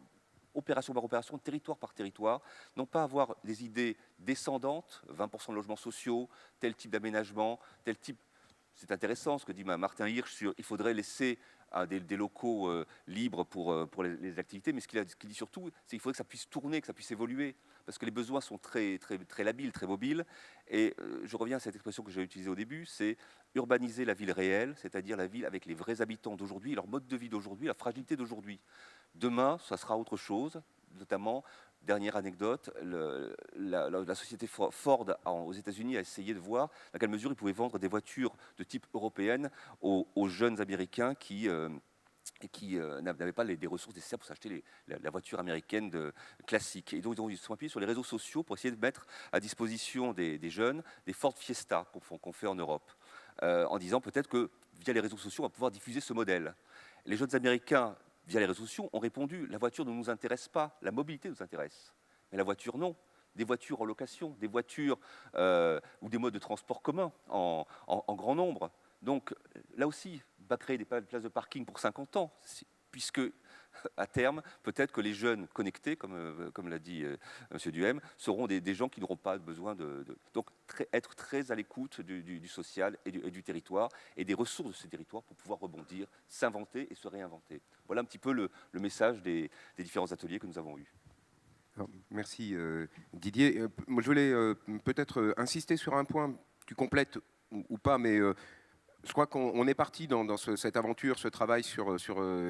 opération par opération, territoire par territoire, non pas avoir des idées descendantes, 20% de logements sociaux, tel type d'aménagement, tel type... C'est intéressant ce que dit Martin Hirsch sur il faudrait laisser des locaux libres pour les activités, mais ce qu'il dit surtout, c'est qu'il faudrait que ça puisse tourner, que ça puisse évoluer, parce que les besoins sont très, très, très labiles, très mobiles. Et je reviens à cette expression que j'ai utilisée au début, c'est urbaniser la ville réelle, c'est-à-dire la ville avec les vrais habitants d'aujourd'hui, leur mode de vie d'aujourd'hui, la fragilité d'aujourd'hui. Demain, ça sera autre chose. notamment, dernière anecdote, la société Ford aux États-Unis a essayé de voir dans quelle mesure ils pouvaient vendre des voitures de type européenne aux jeunes Américains qui n'avaient pas des ressources nécessaires pour s'acheter la voiture américaine classique. Et donc ils sont appuyés sur les réseaux sociaux pour essayer de mettre à disposition des jeunes des Ford Fiesta qu'on fait en Europe, en disant peut-être que via les réseaux sociaux on va pouvoir diffuser ce modèle. Les jeunes Américains, via les réseaux sociaux, ont répondu: la voiture ne nous intéresse pas, la mobilité nous intéresse, mais la voiture non. Des voitures en location, des voitures ou des modes de transport communs en grand nombre. Donc là aussi, va créer des places de parking pour 50 ans, puisque à terme, peut-être que les jeunes connectés, comme l'a dit M. Duhem, seront des gens qui n'auront pas besoin donc être très à l'écoute du social et du territoire et des ressources de ces territoires pour pouvoir rebondir, s'inventer et se réinventer. Voilà un petit peu le message des différents ateliers que nous avons eus. Alors, merci Didier. Moi, je voulais peut-être insister sur un point, tu complètes ou pas, mais je crois qu'on est parti dans cette aventure, ce travail sur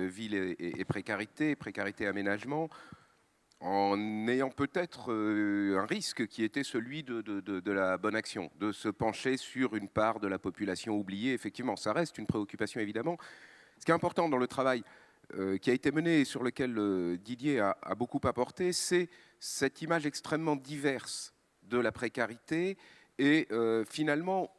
ville et précarité, aménagement, en ayant peut-être un risque qui était celui de la bonne action, de se pencher sur une part de la population oubliée. Effectivement, ça reste une préoccupation évidemment. Ce qui est important dans le travail qui a été mené et sur lequel Didier a beaucoup apporté, c'est cette image extrêmement diverse de la précarité et finalement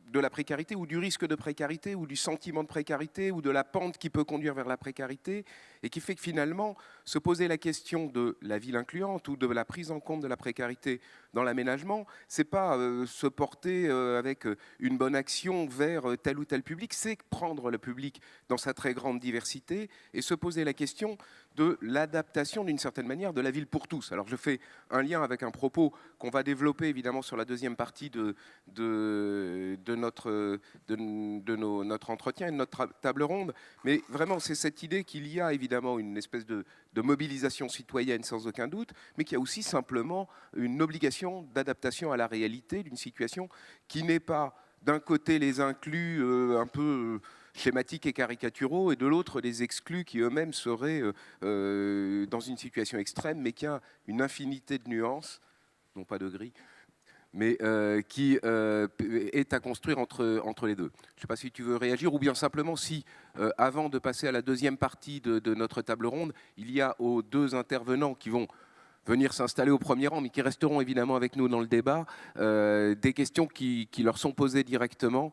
de la précarité ou du risque de précarité ou du sentiment de précarité ou de la pente qui peut conduire vers la précarité et qui fait que finalement se poser la question de la ville incluante ou de la prise en compte de la précarité dans l'aménagement, c'est pas se porter avec une bonne action vers tel ou tel public, c'est prendre le public dans sa très grande diversité et se poser la question de l'adaptation d'une certaine manière de la ville pour tous. Alors je fais un lien avec un propos qu'on va développer évidemment sur la deuxième partie de notre entretien et de notre table ronde, mais vraiment c'est cette idée qu'il y a évidemment une espèce de mobilisation citoyenne sans aucun doute, mais qu'il y a aussi simplement une obligation d'adaptation à la réalité d'une situation qui n'est pas d'un côté les inclus un peu schématiques et caricaturaux, et de l'autre les exclus qui eux-mêmes seraient dans une situation extrême, mais qui a une infinité de nuances, non pas de gris, mais qui est à construire entre les deux. Je ne sais pas si tu veux réagir, ou bien simplement si, avant de passer à la deuxième partie de notre table ronde, il y a aux deux intervenants qui vont venir s'installer au premier rang, mais qui resteront évidemment avec nous dans le débat, des questions qui leur sont posées directement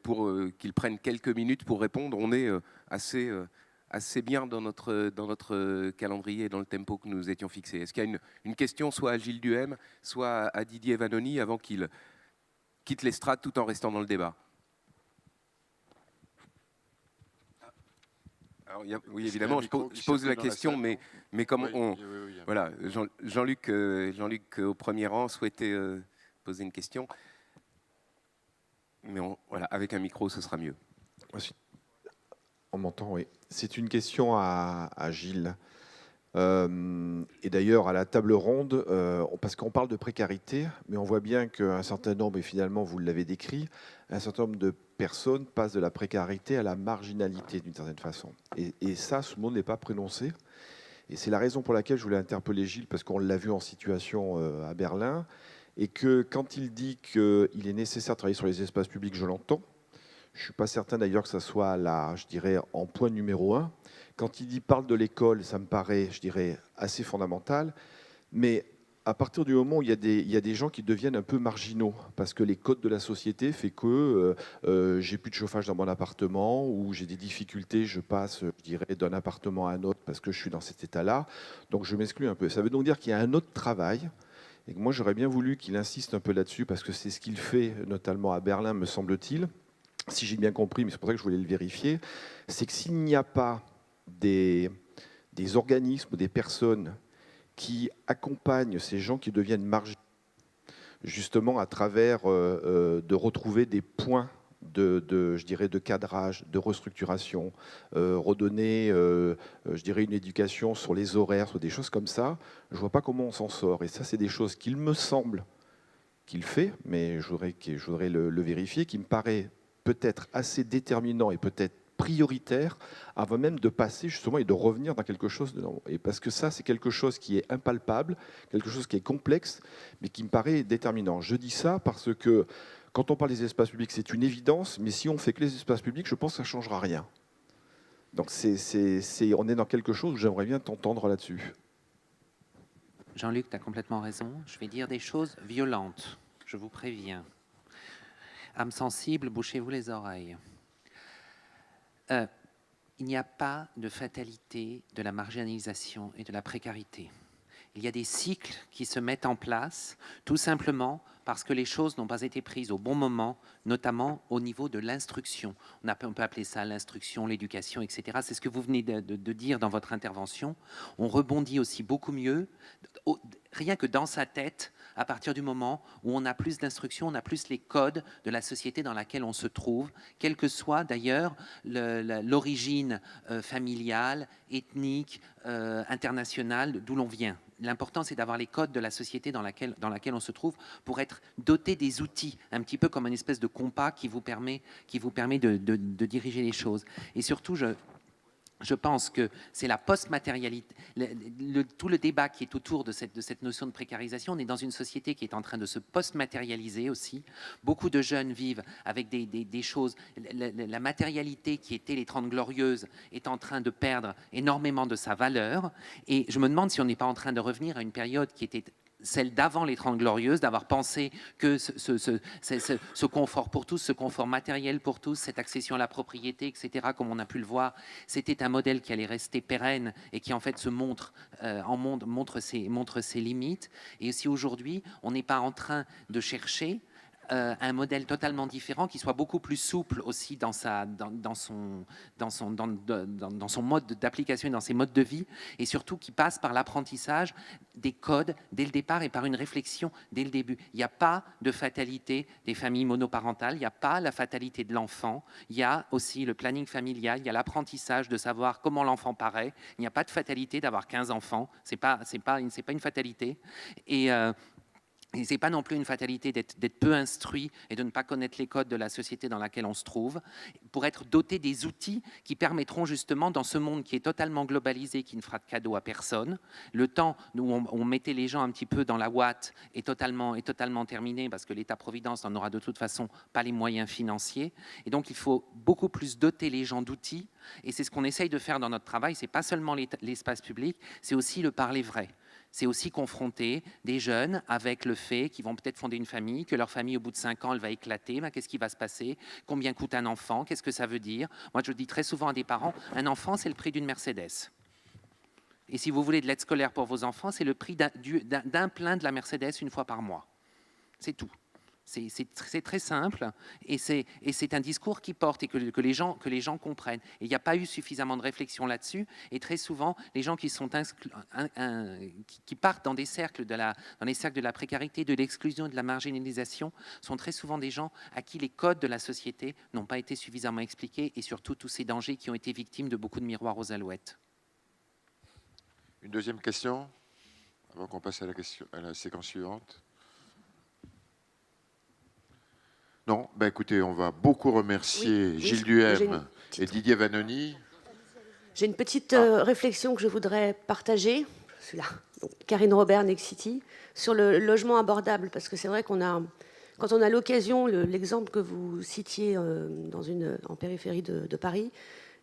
pour qu'ils prennent quelques minutes pour répondre. On est assez bien dans notre calendrier, dans le tempo que nous étions fixés. Est-ce qu'il y a une question soit à Gilles Duhem, soit à Didier Vanoni, avant qu'il quitte l'estrade tout en restant dans le débat? Alors, oui, évidemment, je pose la question, mais comme voilà, Jean-Luc au premier rang souhaitait poser une question, mais voilà, avec un micro, ce sera mieux. On m'entend, oui. C'est une question à Gilles. Et d'ailleurs, à la table ronde, parce qu'on parle de précarité, mais on voit bien qu'un certain nombre, et finalement vous l'avez décrit, un certain nombre de personnes passent de la précarité à la marginalité d'une certaine façon. Et ça, ce mot n'est pas prononcé. Et c'est la raison pour laquelle je voulais interpeller Gilles, parce qu'on l'a vu en situation à Berlin, et que quand il dit qu'il est nécessaire de travailler sur les espaces publics, je l'entends. Je ne suis pas certain d'ailleurs que ça soit là, je dirais, en point numéro 1. Quand il parle de l'école, ça me paraît, je dirais, assez fondamental. Mais à partir du moment où il y a des gens qui deviennent un peu marginaux, parce que les codes de la société font que j'ai plus de chauffage dans mon appartement, ou j'ai des difficultés, je passe, je dirais, d'un appartement à un autre parce que je suis dans cet état-là. Donc je m'exclus un peu. Ça veut donc dire qu'il y a un autre travail. Et que moi, j'aurais bien voulu qu'il insiste un peu là-dessus, parce que c'est ce qu'il fait, notamment à Berlin, me semble-t-il. Si j'ai bien compris, mais c'est pour ça que je voulais le vérifier, c'est que s'il n'y a pas des organismes, des personnes qui accompagnent ces gens qui deviennent marginaux, justement à travers de retrouver des points je dirais, de cadrage, de restructuration, redonner, je dirais, une éducation sur les horaires, sur des choses comme ça, je ne vois pas comment on s'en sort. Et ça, c'est des choses qu'il me semble qu'il fait, mais je voudrais le vérifier, qui me paraît peut-être assez déterminant et peut-être prioritaire avant même de passer justement et de revenir dans quelque chose et parce que ça, c'est quelque chose qui est impalpable, quelque chose qui est complexe, mais qui me paraît déterminant. Je dis ça parce que quand on parle des espaces publics, c'est une évidence, mais si on fait que les espaces publics, je pense que ça ne changera rien. Donc on est dans quelque chose où j'aimerais bien t'entendre là-dessus. Jean-Luc, tu as complètement raison. Je vais dire des choses violentes, je vous préviens. Âme sensible, bouchez-vous les oreilles. Il n'y a pas de fatalité de la marginalisation et de la précarité. Il y a des cycles qui se mettent en place, tout simplement parce que les choses n'ont pas été prises au bon moment, notamment au niveau de l'instruction. On peut appeler ça l'instruction, l'éducation, etc. C'est ce que vous venez de dire dans votre intervention. On rebondit aussi beaucoup mieux, rien que dans sa tête, à partir du moment où on a plus d'instruction, on a plus les codes de la société dans laquelle on se trouve, quelle que soit d'ailleurs l'origine familiale, ethnique, internationale, d'où l'on vient. L'important, c'est d'avoir les codes de la société dans laquelle on se trouve pour être doté des outils, un petit peu comme une espèce de compas qui vous permet de diriger les choses. Et surtout, je pense que c'est la post-matérialité, tout le débat qui est autour de cette notion de précarisation. On est dans une société qui est en train de se post-matérialiser aussi. Beaucoup de jeunes vivent avec des choses. La matérialité qui était les 30 Glorieuses est en train de perdre énormément de sa valeur. Et je me demande si on n'est pas en train de revenir à une période qui était celle d'avant les 30 Glorieuses, d'avoir pensé que ce confort pour tous, ce confort matériel pour tous, cette accession à la propriété, etc., comme on a pu le voir, c'était un modèle qui allait rester pérenne et qui en fait se montre ses limites. Et si aujourd'hui, on n'est pas en train de chercher un modèle totalement différent, qui soit beaucoup plus souple aussi dans son mode d'application et dans ses modes de vie, et surtout qui passe par l'apprentissage des codes dès le départ et par une réflexion dès le début. Il n'y a pas de fatalité des familles monoparentales, il n'y a pas la fatalité de l'enfant, il y a aussi le planning familial, il y a l'apprentissage de savoir comment l'enfant paraît, il n'y a pas de fatalité d'avoir 15 enfants, c'est pas une fatalité. Et ce n'est pas non plus une fatalité d'être peu instruit et de ne pas connaître les codes de la société dans laquelle on se trouve, pour être doté des outils qui permettront justement, dans ce monde qui est totalement globalisé, qui ne fera de cadeau à personne, le temps où on mettait les gens un petit peu dans la ouate est totalement terminé, parce que l'État-providence n'en aura de toute façon pas les moyens financiers. Et donc il faut beaucoup plus doter les gens d'outils, et c'est ce qu'on essaye de faire dans notre travail. Ce n'est pas seulement l'espace public, c'est aussi le parler vrai. C'est aussi confronter des jeunes avec le fait qu'ils vont peut-être fonder une famille, que leur famille, au bout de 5 ans, elle va éclater. Ben, qu'est-ce qui va se passer? Combien coûte un enfant? Qu'est-ce que ça veut dire? Moi, je dis très souvent à des parents, un enfant, c'est le prix d'une Mercedes. Et si vous voulez de l'aide scolaire pour vos enfants, c'est le prix d'un plein de la Mercedes une fois par mois. C'est tout. C'est très simple, et c'est un discours qui porte et que les gens comprennent. Et il n'y a pas eu suffisamment de réflexion là-dessus, et très souvent, les gens qui partent dans les cercles de la précarité, de l'exclusion et de la marginalisation, sont très souvent des gens à qui les codes de la société n'ont pas été suffisamment expliqués, et surtout tous ces dangers qui ont été victimes de beaucoup de miroirs aux alouettes. Une deuxième question, avant qu'on passe à la séquence suivante. Non, ben écoutez, on va beaucoup remercier Gilles Duhem et Didier Vannoni. J'ai une petite réflexion que je voudrais partager, celui-là, donc, Karine Robert, Next City, sur le logement abordable, parce que c'est vrai quand on a l'occasion, l'exemple que vous citiez en périphérie de Paris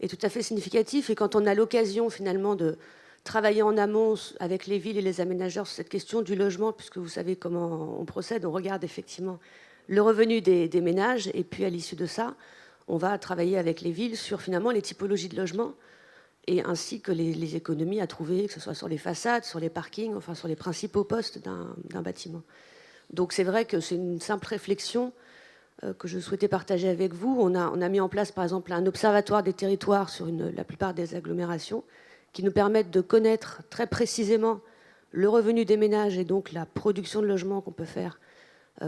est tout à fait significatif, et quand on a l'occasion finalement de travailler en amont avec les villes et les aménageurs sur cette question du logement, puisque vous savez comment on procède, on regarde effectivement le revenu des ménages, et puis à l'issue de ça, on va travailler avec les villes sur finalement les typologies de logement, et ainsi que les économies à trouver, que ce soit sur les façades, sur les parkings, enfin sur les principaux postes d'un bâtiment. Donc c'est vrai que c'est une simple réflexion que je souhaitais partager avec vous. On a mis en place par exemple un observatoire des territoires sur la plupart des agglomérations, qui nous permettent de connaître très précisément le revenu des ménages et donc la production de logements qu'on peut faire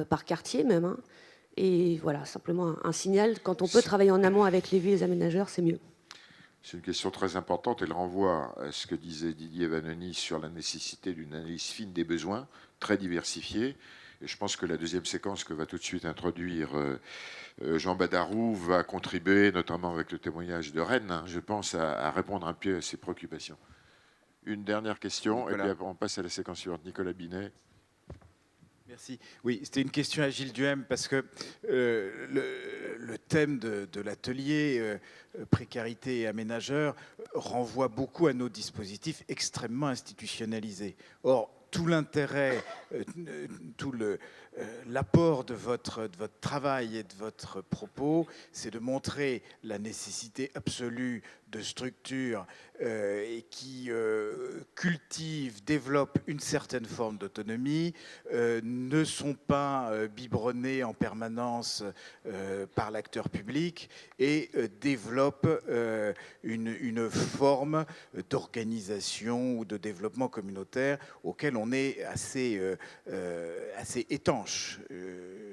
par quartier même. Hein. Et voilà, simplement un signal. Quand on peut travailler en amont avec les villes et les aménageurs, c'est mieux. C'est une question très importante. Elle renvoie à ce que disait Didier Vannoni sur la nécessité d'une analyse fine des besoins, très diversifiée. Et je pense que la deuxième séquence que va tout de suite introduire Jean Badarou va contribuer, notamment avec le témoignage de Rennes, hein, je pense, à répondre un peu à ces préoccupations. Une dernière question, Nicolas. et puis après, on passe à la séquence suivante. Nicolas Binet. Merci. Oui, c'était une question à Gilles Duhem parce que le thème de l'atelier précarité et aménageur renvoie beaucoup à nos dispositifs extrêmement institutionnalisés. Or, tout l'intérêt, l'apport de votre travail et de votre propos, c'est de montrer la nécessité absolue de structures qui cultivent, développent une certaine forme d'autonomie, ne sont pas biberonnés en permanence par l'acteur public et développent une forme d'organisation ou de développement communautaire auquel on est assez étanche,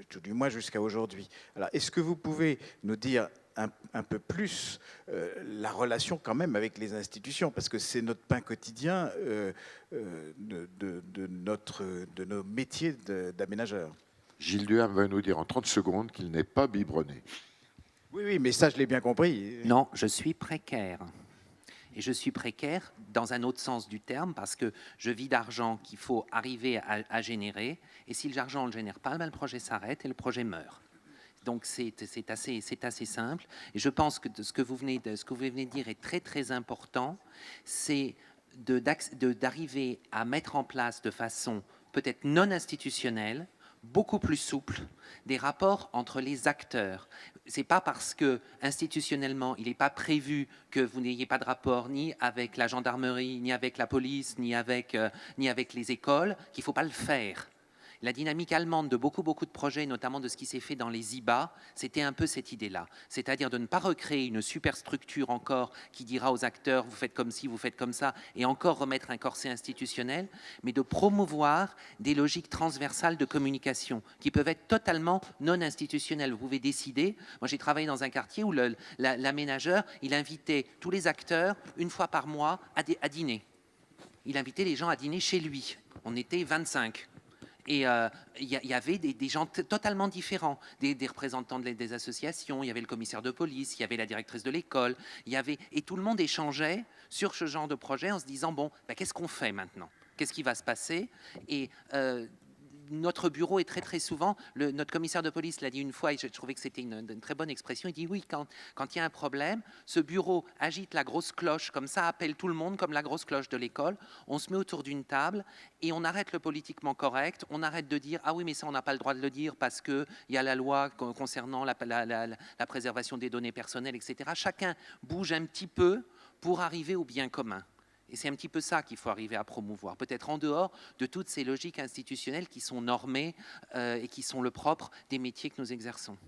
tout du moins jusqu'à aujourd'hui. Alors, est-ce que vous pouvez nous dire un peu plus la relation quand même avec les institutions, parce que c'est notre pain quotidien de nos métiers d'aménageurs. Gilles Duhem va nous dire en 30 secondes qu'il n'est pas biberonné. Oui, mais ça, je l'ai bien compris. Non, je suis précaire. Et je suis précaire dans un autre sens du terme, parce que je vis d'argent qu'il faut arriver à générer, et si l'argent ne le génère pas, ben, le projet s'arrête et le projet meurt. Donc c'est assez simple. Et je pense que ce que vous venez de dire est très très important. C'est d'arriver à mettre en place de façon peut-être non institutionnelle, beaucoup plus souple, des rapports entre les acteurs. C'est pas parce que institutionnellement il n'est pas prévu que vous n'ayez pas de rapport ni avec la gendarmerie, ni avec la police, ni avec les écoles qu'il ne faut pas le faire. La dynamique allemande de beaucoup de projets, notamment de ce qui s'est fait dans les IBA, c'était un peu cette idée-là. C'est-à-dire de ne pas recréer une superstructure encore qui dira aux acteurs « vous faites comme ci, vous faites comme ça » et encore remettre un corset institutionnel, mais de promouvoir des logiques transversales de communication qui peuvent être totalement non institutionnelles. Vous pouvez décider. Moi, j'ai travaillé dans un quartier où l'aménageur, il invitait tous les acteurs une fois par mois à dîner. Il invitait les gens à dîner chez lui. On était 25. Et il y avait des gens totalement différents, des représentants des associations, il y avait le commissaire de police, il y avait la directrice de l'école, et tout le monde échangeait sur ce genre de projet en se disant, bon, ben, qu'est-ce qu'on fait maintenant? Qu'est-ce qui va se passer? Et notre bureau est très souvent, notre commissaire de police l'a dit une fois, et je trouvais que c'était une très bonne expression, il dit oui, quand il y a un problème, ce bureau agite la grosse cloche, comme ça appelle tout le monde, comme la grosse cloche de l'école, on se met autour d'une table et on arrête le politiquement correct, on arrête de dire ah oui mais ça on n'a pas le droit de le dire parce qu'il y a la loi concernant la préservation des données personnelles, etc. Chacun bouge un petit peu pour arriver au bien commun. Et c'est un petit peu ça qu'il faut arriver à promouvoir, peut-être en dehors de toutes ces logiques institutionnelles qui sont normées et qui sont le propre des métiers que nous exerçons.